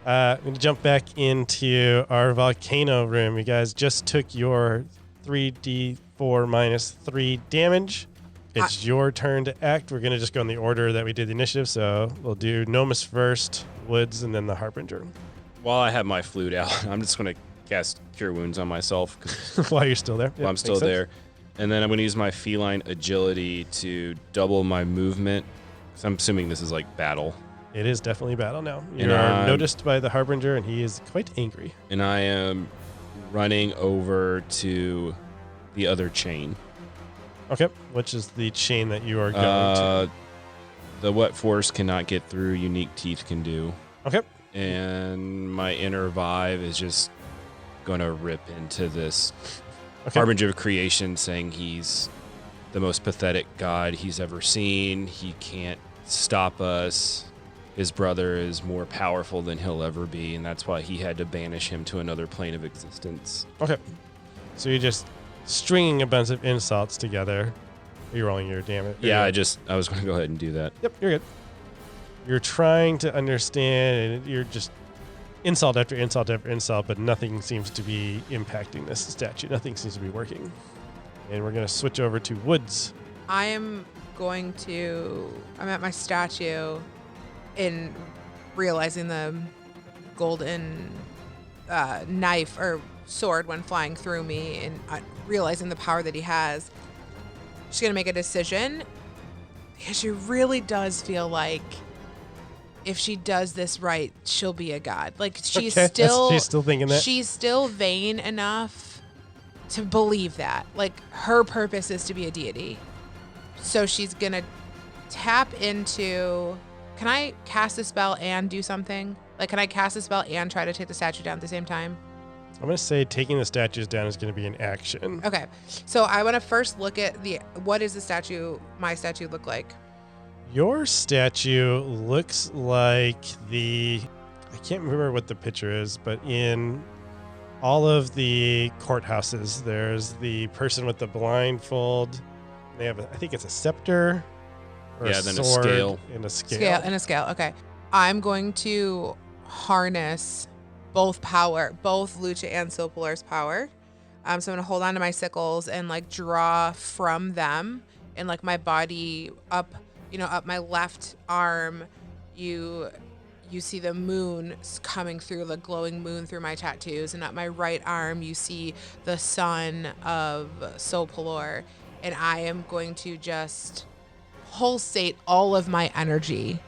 I'm going to jump back into our volcano room. You guys just took your 3d4 minus 3 damage. It's your turn to act. We're going to just go in the order that we did the initiative. So we'll do Nomus first, Woods, and then the Harbinger. While I have my flute out, I'm just going to cast Cure Wounds on myself. While you're still there. While I'm still there. And then I'm going to use my feline agility to double my movement. So I'm assuming this is like battle. It is definitely battle now. You And are noticed by the Harbinger, and he is quite angry. And I am running over to the other chain. Okay, which is the chain that you are going to? The Wet Force cannot get through, Unique Teeth can do. Okay. And my inner vibe is just going to rip into this Okay. Harbinger of Creation, saying he's the most pathetic god he's ever seen. He can't stop us. His brother is more powerful than he'll ever be, and that's why he had to banish him to another plane of existence. Okay. So you're just stringing a bunch of insults together. Are you rolling your damage? Yeah, I was going to go ahead and do that. Yep, you're good. You're trying to understand, and you're just insult after insult after insult, but nothing seems to be impacting this statue. Nothing seems to be working. And we're going to switch over to Woods. I'm at my statue in realizing the golden knife or sword went flying through me and realizing the power that he has. She's going to make a decision because she really does feel like if she does this right, she'll be a god. Like she's Okay, still thinking that. She's still vain enough to believe that. Like her purpose is to be a deity. So she's going to tap into... Can I cast a spell and do something? Like, can I cast a spell and try to take the statue down at the same time? I'm going to say taking the statues down is going to be an action. Okay. So I want to first look at what is my statue look like? Your statue looks like I can't remember what the picture is, but in all of the courthouses, there's the person with the blindfold. They have, I think it's a scepter. Or Then a sword scale. And a scale. And a scale. Okay. I'm going to harness both Lucha and Sopolar's power. So I'm going to hold on to my sickles and like draw from them and like my body up my left arm. You see the moon coming through, the glowing moon through my tattoos. And at my right arm, you see the sun of Sopolar. And I am going to just pulsate all of my energy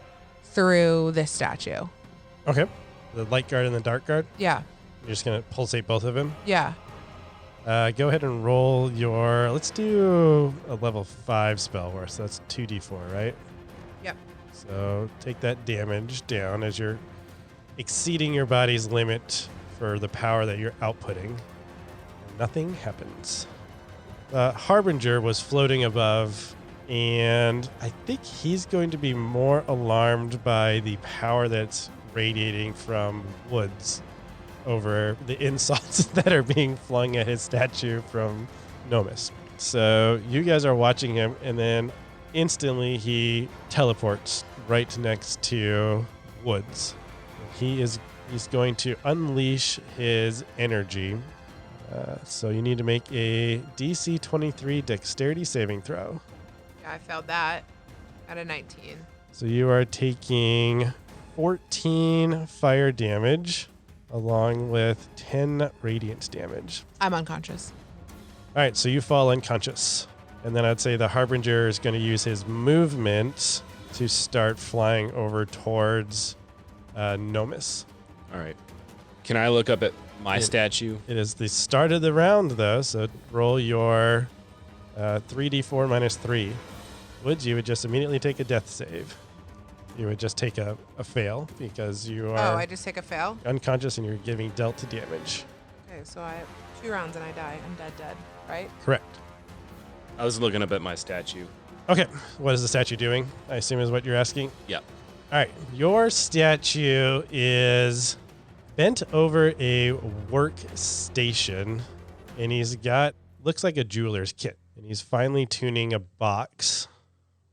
through this statue. Okay. The light guard and the dark guard. Yeah. You're just going to pulsate both of them. Yeah. Go ahead and roll let's do a level 5 spell where so that's 2d4, right? Yep. So take that damage down as you're exceeding your body's limit for the power that you're outputting. Nothing happens. The Harbinger was floating above, and I think he's going to be more alarmed by the power that's radiating from Woods over the insults that are being flung at his statue from Nomus. So you guys are watching him, and then instantly he teleports right next to Woods. He's going to unleash his energy. So you need to make a DC 23 dexterity saving throw. Yeah, I failed that at a 19. So you are taking 14 fire damage along with 10 radiant damage. I'm unconscious. All right, so you fall unconscious. And then I'd say the Harbinger is going to use his movement to start flying over towards Nomus. All right. Can I look up at my statue? It is the start of the round, though, so roll your 3d4 minus 3. Woods, you would just immediately take a death save. You would just take a fail because you are I just take a fail? unconscious and you're giving dealt damage. Okay, so I have 2 rounds and I die. I'm dead, right? Correct. I was looking up at my statue. Okay, what is the statue doing? I assume is what you're asking? Yep. All right, your statue is bent over a workstation, and he's got, looks like a jeweler's kit. And he's finely tuning a box,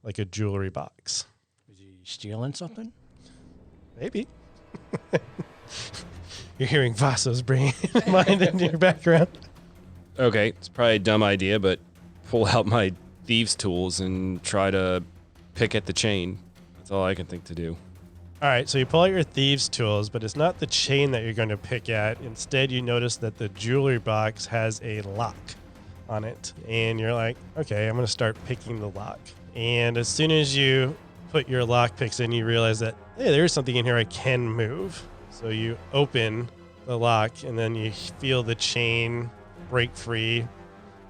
like a jewelry box. Is he stealing something? Maybe. You're hearing Vasso's brain mind in your background. Okay, it's probably a dumb idea, but pull out my thieves' tools and try to pick at the chain. That's all I can think to do. All right, so you pull out your thieves' tools, but it's not the chain that you're going to pick at. Instead, you notice that the jewelry box has a lock on it. And you're like, okay, I'm going to start picking the lock. And as soon as you put your lock picks in, you realize that, hey, there's something in here I can move. So you open the lock, and then you feel the chain break free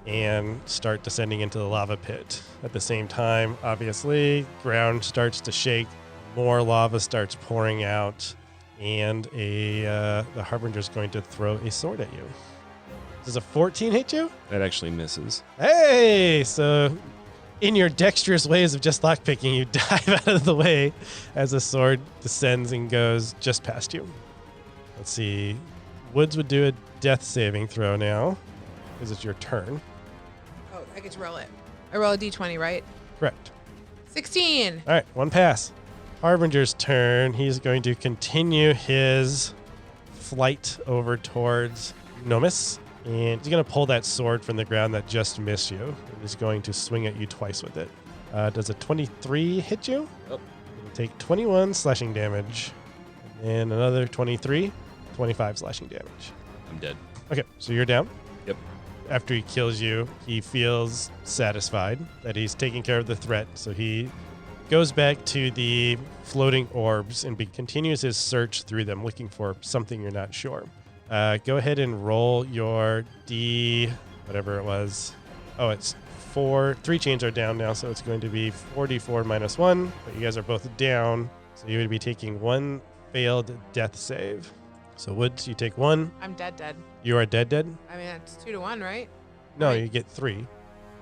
and start descending into the lava pit. At the same time, obviously, ground starts to shake, more lava starts pouring out, and the Harbinger's going to throw a sword at you. Does a 14 hit you? That actually misses. Hey! So in your dexterous ways of just lockpicking, you dive out of the way as the sword descends and goes just past you. Let's see. Woods would do a death saving throw now, because it's your turn. Oh, I get to roll it. I roll a d20, right? Correct. 16. All right, one pass. Harbinger's turn. He's going to continue his flight over towards Nomis. And he's going to pull that sword from the ground that just missed you. And he's going to swing at you twice with it. Does a 23 hit you? Oh. You take 21 slashing damage. And another 23, 25 slashing damage. I'm dead. Okay, so you're down. Yep. After he kills you, he feels satisfied that he's taking care of the threat. So he goes back to the floating orbs and continues his search through them, looking for something you're not sure. Go ahead and roll your D, whatever it was. Oh, it's 4. 3 chains are down now, so it's going to be 4d4 minus 1. But you guys are both down, so you would be taking 1 failed death save. So Woods, you take 1. I'm dead. You are dead. I mean, it's 2 to 1, right? No, Right. you get 3.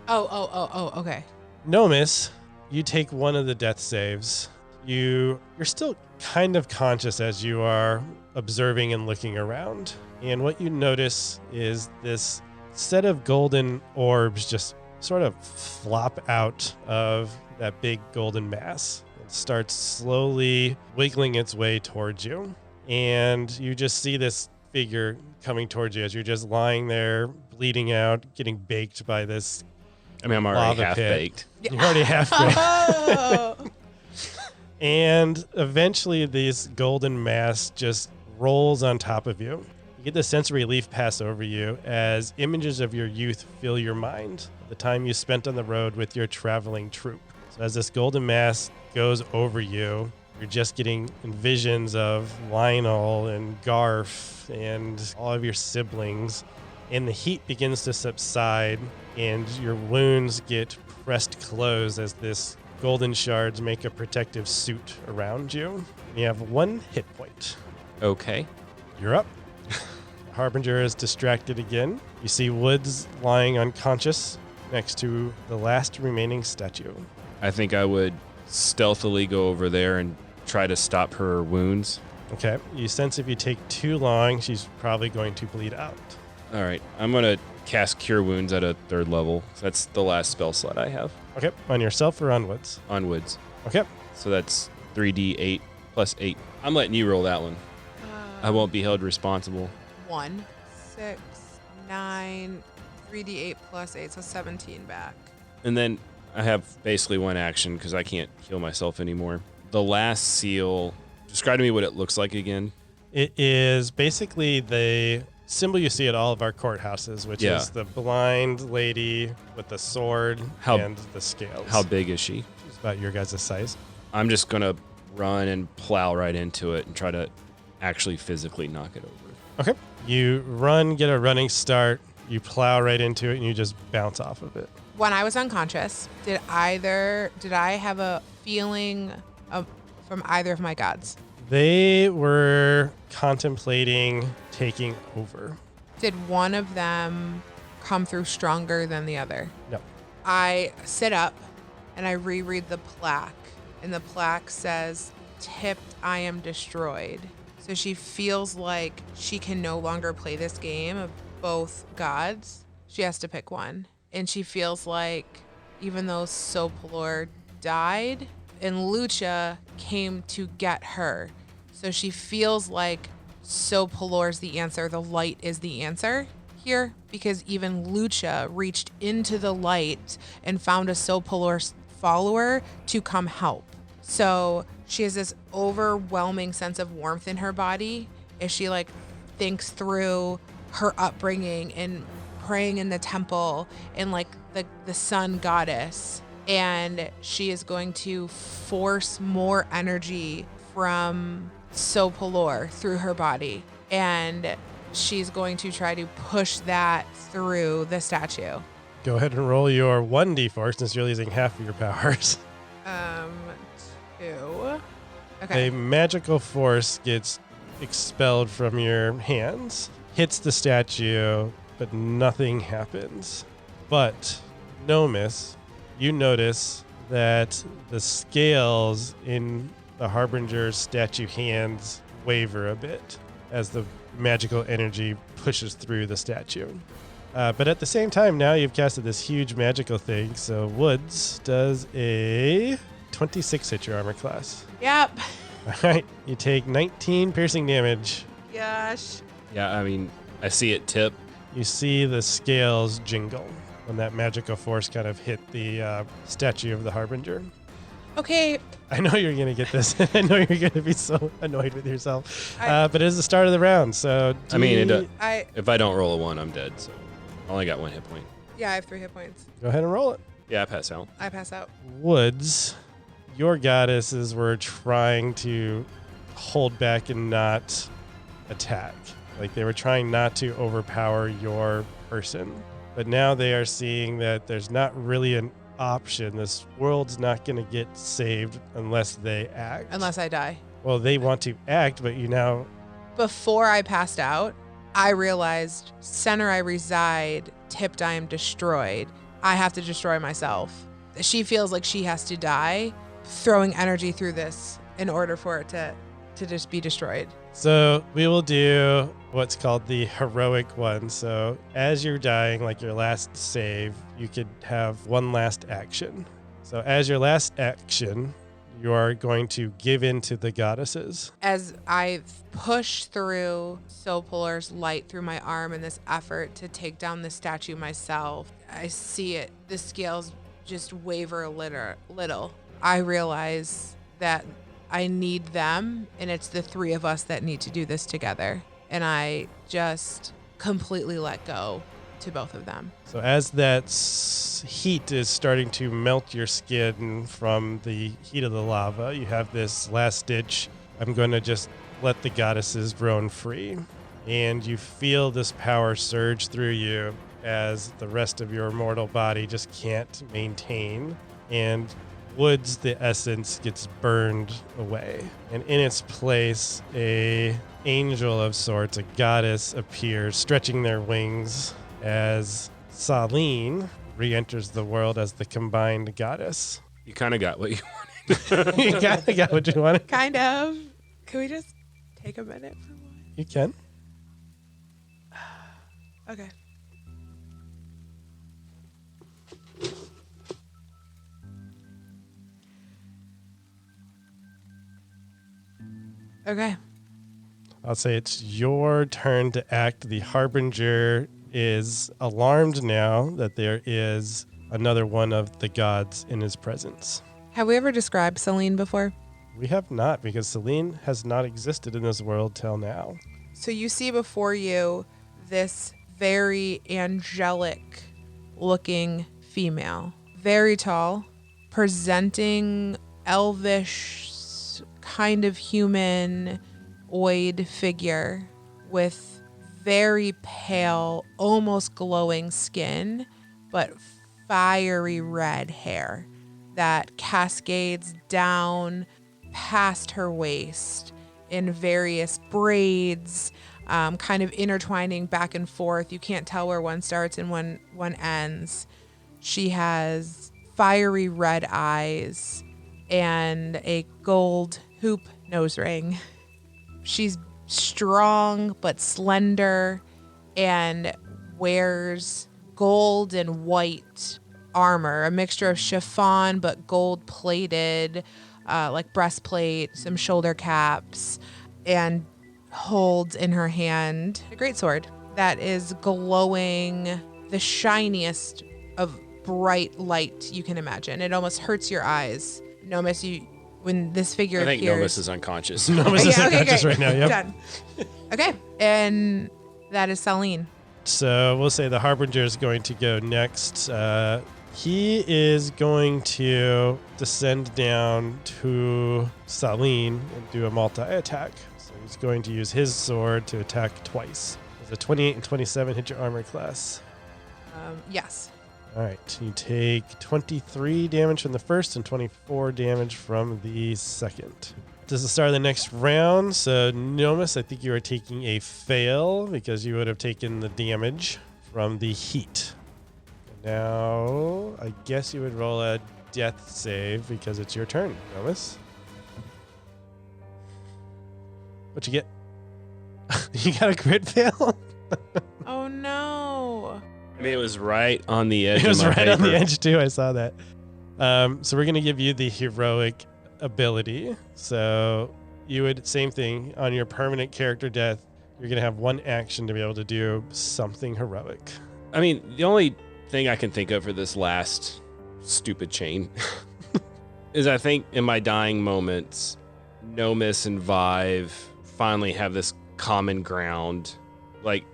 Oh, okay. Nomis, you take 1 of the death saves. You're still kind of conscious as you are observing and looking around. And what you notice is this set of golden orbs just sort of flop out of that big golden mass. It starts slowly wiggling its way towards you. And you just see this figure coming towards you as you're just lying there, bleeding out, getting baked by this. I mean, I'm already Lava half pit. baked. You're already half baked. Oh. And eventually this golden mass just rolls on top of you. You get the sensory relief pass over you as images of your youth fill your mind, the time you spent on the road with your traveling troupe. So as this golden mass goes over you, you're just getting visions of Lionel and Garf and all of your siblings. And the heat begins to subside and your wounds get pressed closed as this golden shards make a protective suit around you. You have 1 hit point. Okay. You're up. Harbinger is distracted again. You see Woods lying unconscious next to the last remaining statue. I think I would stealthily go over there and try to stop her wounds. Okay. You sense if you take too long, she's probably going to bleed out. All right. I'm going to cast Cure Wounds at a 3rd level. That's the last spell slot I have. Okay. On yourself or on Woods? On Woods. Okay. So that's 3d8 plus 8. I'm letting you roll that one. I won't be held responsible. 1, 6, 9, 3d8 plus 8, so 17 back. And then I have basically 1 action because I can't heal myself anymore. The last seal, describe to me what it looks like again. It is basically the symbol you see at all of our courthouses, which Yeah. is the blind lady with the sword and the scales. How big is she? It's about your guys' size. I'm just going to run and plow right into it and try to actually physically knock it over. Okay. You run, get a running start, you plow right into it, and you just bounce off of it. When I was unconscious, did I have a feeling from either of my gods? They were contemplating taking over. Did one of them come through stronger than the other? No. I sit up and I reread the plaque, and the plaque says, "Tipped, I am destroyed." So she feels like she can no longer play this game of both gods. She has to pick one. And she feels like even though Sopalor died, and Lucha came to get her. So she feels like Sopalor's the answer. The light is the answer here because even Lucha reached into the light and found a Sopalor follower to come help. So she has this overwhelming sense of warmth in her body as she like thinks through her upbringing and praying in the temple and like the sun goddess. And she is going to force more energy from Sopalor through her body. And she's going to try to push that through the statue. Go ahead and roll your 1d4 since you're using half of your powers. 2. Okay. A magical force gets expelled from your hands, hits the statue, but nothing happens. But, Nomis, you notice that the scales in the Harbinger's statue hands waver a bit as the magical energy pushes through the statue. But at the same time, now you've casted this huge magical thing, so Woods does a 26 hit your armor class. Yep. All right, you take 19 piercing damage. Gosh. Yeah, I mean, I see it tip. You see the scales jingle when that magical force kind of hit the statue of the Harbinger. Okay. I know you're going to get this. I know you're going to be so annoyed with yourself. But it is the start of the round, so... I mean, if I don't roll a 1, I'm dead, so I only got 1 hit point. Yeah, I have 3 hit points. Go ahead and roll it. Yeah, I pass out. I pass out. Woods, your goddesses were trying to hold back and not attack. Like they were trying not to overpower your person. But now they are seeing that there's not really an option. This world's not going to get saved unless they act. Unless I die. Well, they want to act, but you now... Before I passed out, I realized center I reside, tipped I am destroyed. I have to destroy myself. She feels like she has to die, throwing energy through this in order for it to just be destroyed. So we will do what's called the heroic one. So as you're dying, like your last save, you could have one last action. So as your last action, you are going to give in to the goddesses. As I push through Sopalor's light through my arm in this effort to take down the statue myself, I see it. The scales just waver a little. I realize that I need them, and it's the 3 of us that need to do this together. And I just completely let go to both of them. So as that heat is starting to melt your skin from the heat of the lava, you have this last ditch. I'm going to just let the goddesses roam free. And you feel this power surge through you as the rest of your mortal body just can't maintain. And Woods, the essence, gets burned away. And in its place, a angel of sorts, a goddess, appears, stretching their wings as Saline re-enters the world as the combined goddess. You kind of got what you wanted. You kind of got what you wanted. Kind of. Can we just take a minute for one? You can. Okay. Okay. I'll say it's your turn to act. The Harbinger is alarmed now that there is another one of the gods in his presence. Have we ever described Celine before? We have not, because Celine has not existed in this world till now. So you see before you this very angelic looking female, very tall, presenting elvish kind of humanoid figure with very pale, almost glowing skin, but fiery red hair that cascades down past her waist in various braids, kind of intertwining back and forth. You can't tell where one starts and one ends. She has fiery red eyes and a gold hoop nose ring. She's strong but slender and wears gold and white armor, a mixture of chiffon but gold plated, like breastplate, some shoulder caps, and holds in her hand a greatsword that is glowing the shiniest of bright light you can imagine. It almost hurts your eyes. Nomus, when this figure I think appears... Nomus is unconscious. Nomus is okay, unconscious great. right now, yep. Done. Okay, and that is Saline. So we'll say the Harbinger is going to go next. He is going to descend down to Saline and do a multi-attack. So he's going to use his sword to attack twice. Does a 28 and 27 hit your armor class? Yes. All right. You take 23 damage from the first and 24 damage from the second. This is the start of the next round. So Nomus, I think you are taking a fail because you would have taken the damage from the heat. Now, I guess you would roll a death save because it's your turn, Nomus. What'd you get? You got a crit fail? Oh no. I mean, it was right on the edge. It was of my right on the paper. edge too. I saw that. So we're gonna give you the heroic ability. So you would same thing on your permanent character death. You're gonna have one action to be able to do something heroic. I mean, the only thing I can think of for this last stupid chain is I think in my dying moments, Nomus and Vive finally have this common ground. Like,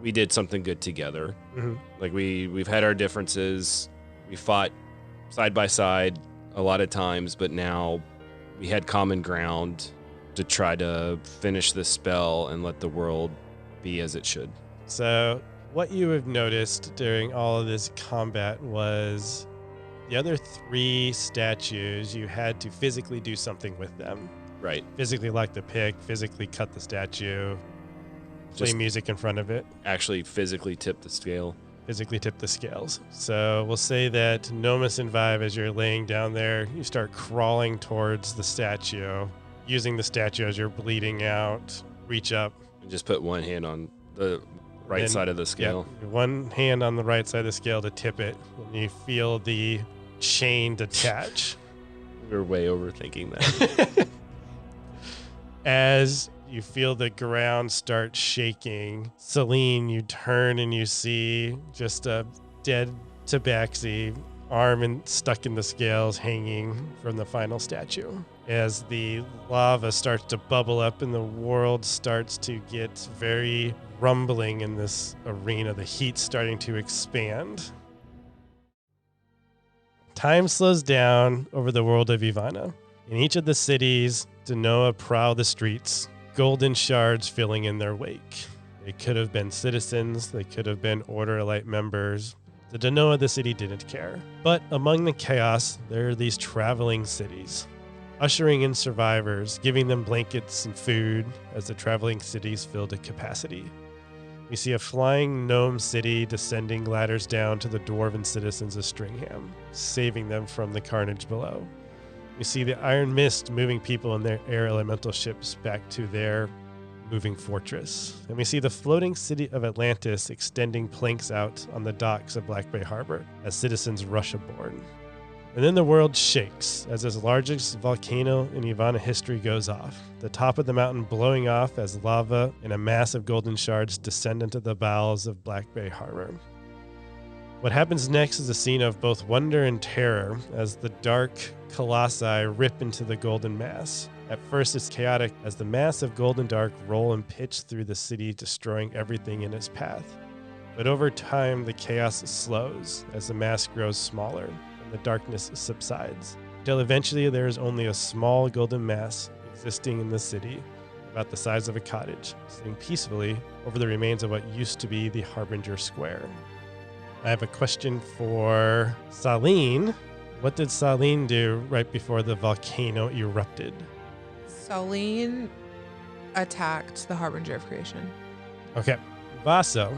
we did something good together. Mm-hmm. Like, we've had our differences. We fought side by side a lot of times, but now we had common ground to try to finish this spell and let the world be as it should. So what you have noticed during all of this combat was the other three statues, you had to physically do something with them. Right. Physically lock the pick, physically cut the statue, play Just music in front of it, actually physically tip the scale. physically tip the scales. So we'll say that Nomus and Vive, as you're laying down there, you start crawling towards the statue, using the statue as you're bleeding out, reach up. And just put one hand on the right Then- side of the scale. Yep, one hand on the right side of the scale to tip it, and you feel the chain detach. We were way overthinking that. As you feel the ground start shaking, Celine, you turn and you see just a dead tabaxi, arm stuck in the scales, hanging from the final statue. As the lava starts to bubble up and the world starts to get very rumbling in this arena, the heat starting to expand. Time slows down over the world of Ivana. In each of the cities, Denoa prowl the streets, golden shards filling in their wake. They could have been citizens, they could have been Order Elite members. The Denoa of the city didn't care. But among the chaos, there are these traveling cities, ushering in survivors, giving them blankets and food as the traveling cities fill to capacity. We see a flying gnome city descending ladders down to the dwarven citizens of Stringham, saving them from the carnage below. We see the iron mist moving people in their air elemental ships back to their moving fortress. And we see the floating city of Atlantis extending planks out on the docks of Black Bay Harbor as citizens rush aboard. And then the world shakes as this largest volcano in Ivana history goes off, the top of the mountain blowing off as lava and a mass of golden shards descend into the bowels of Black Bay Harbor. What happens next is a scene of both wonder and terror as the dark colossi rip into the golden mass. At first, it's chaotic as the mass of golden dark roll and pitch through the city, destroying everything in its path. But over time, the chaos slows as the mass grows smaller and the darkness subsides, until eventually there is only a small golden mass existing in the city, about the size of a cottage, sitting peacefully over the remains of what used to be the Harbinger Square. I have a question for Saline. What did Saline do right before the volcano erupted? Saline attacked the Harbinger of Creation. Okay. Vaso,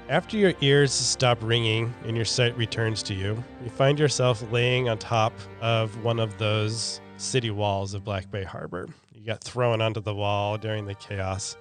after your ears stop ringing and your sight returns to you, you find yourself laying on top of one of those city walls of Black Bay Harbor. You got thrown onto the wall during the chaos.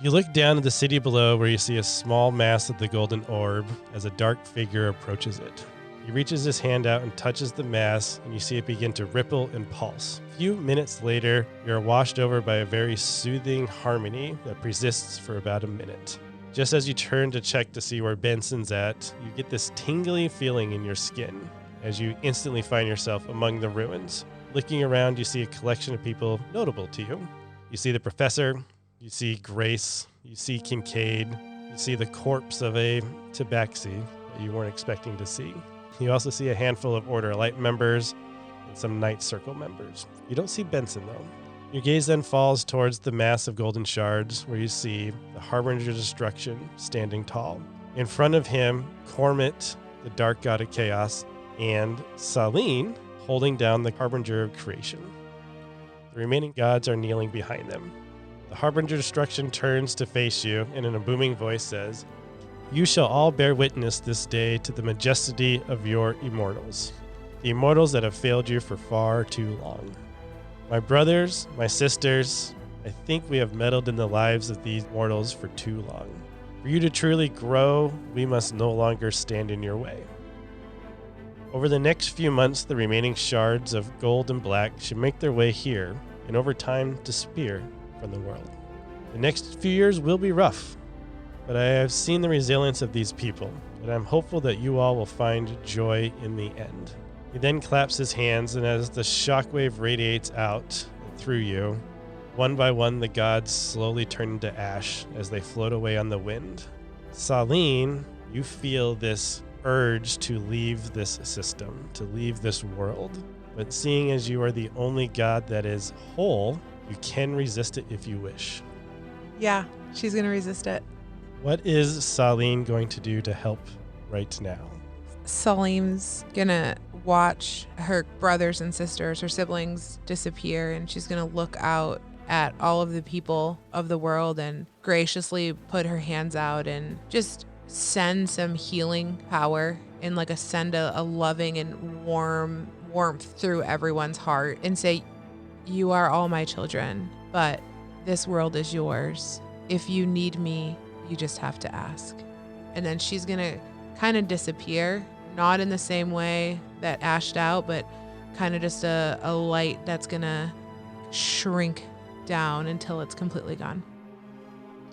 You look down at the city below where you see a small mass of the golden orb as a dark figure approaches it. He reaches his hand out and touches the mass, and you see it begin to ripple and pulse. A few minutes later, you're washed over by a very soothing harmony that persists for about a minute. Just as you turn to check to see where Benson's at, you get this tingly feeling in your skin as you instantly find yourself among the ruins. Looking around, you see a collection of people notable to you. You see the professor, you see Grace, you see Kincaid, you see the corpse of a tabaxi that you weren't expecting to see. You also see a handful of Order Light members and some Night Circle members. You don't see Benson, though. Your gaze then falls towards the mass of golden shards, where you see the Harbinger of Destruction standing tall. In front of him, Cormit, the Dark God of Chaos, and Saline holding down the Harbinger of Creation. The remaining gods are kneeling behind them. The Harbinger of Destruction turns to face you and in a booming voice says, "You shall all bear witness this day to the majesty of your immortals, the immortals that have failed you for far too long. My brothers, my sisters, I think we have meddled in the lives of these mortals for too long. For you to truly grow, we must no longer stand in your way." Over the next few months, the remaining shards of gold and black should make their way here, and over time disappear from the world. The next few years will be rough, but I have seen the resilience of these people, and I'm hopeful that you all will find joy in the end. He then claps his hands, and as the shockwave radiates out and through you, one by one the gods slowly turn into ash as they float away on the wind. Saline, you feel this urge to leave this system, to leave this world. But seeing as you are the only god that is whole, you can resist it if you wish. Yeah, she's going to resist it. What is Saline going to do to help right now? Salim's going to watch her brothers and sisters, her siblings disappear, and she's going to look out at all of the people of the world and graciously put her hands out and just send some healing power and send a loving and warmth through everyone's heart and say, "You are all my children, but this world is yours. If you need me, you just have to ask." And then she's going to kind of disappear, not in the same way that ashed out, but kind of just a light that's going to shrink down until it's completely gone.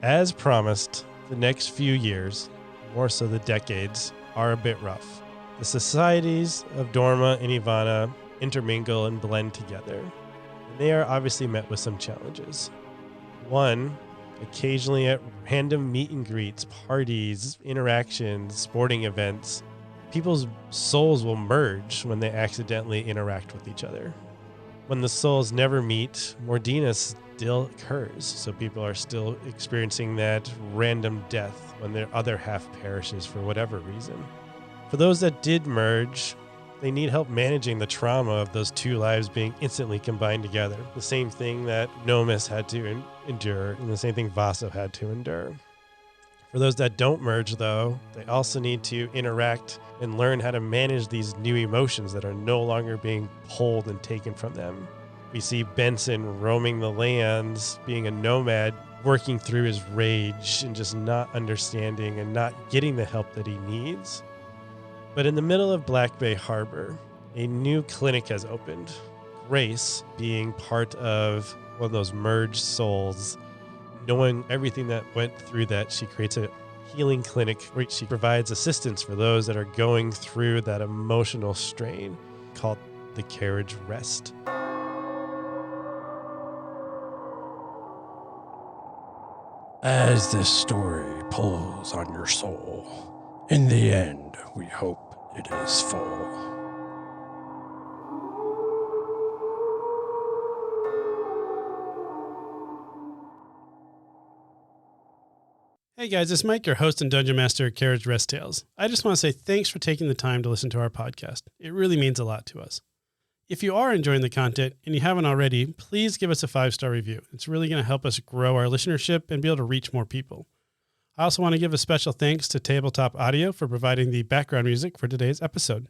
As promised, the next few years, more so the decades, are a bit rough. The societies of Dorma and Ivana intermingle and blend together, and they are obviously met with some challenges. One, occasionally at random meet and greets, parties, interactions, sporting events, people's souls will merge when they accidentally interact with each other. When the souls never meet, Mordina still occurs, so people are still experiencing that random death when their other half perishes for whatever reason. For those that did merge, they need help managing the trauma of those two lives being instantly combined together. The same thing that Nomis had to endure, and the same thing Vaso had to endure. For those that don't merge, though, they also need to interact and learn how to manage these new emotions that are no longer being pulled and taken from them. We see Benson roaming the lands, being a nomad, working through his rage and just not understanding and not getting the help that he needs. But in the middle of Black Bay Harbor, a new clinic has opened. Grace, being part of one of those merged souls, knowing everything that went through that, she creates a healing clinic where she provides assistance for those that are going through that emotional strain, called the Carriage Rest. As this story pulls on your soul, in the end, we hope it is full. Hey guys, it's Mike, your host and Dungeon Master at Carriage Rest Tales. I just want to say thanks for taking the time to listen to our podcast. It really means a lot to us. If you are enjoying the content and you haven't already, please give us a 5-star review. It's really going to help us grow our listenership and be able to reach more people. I also want to give a special thanks to Tabletop Audio for providing the background music for today's episode.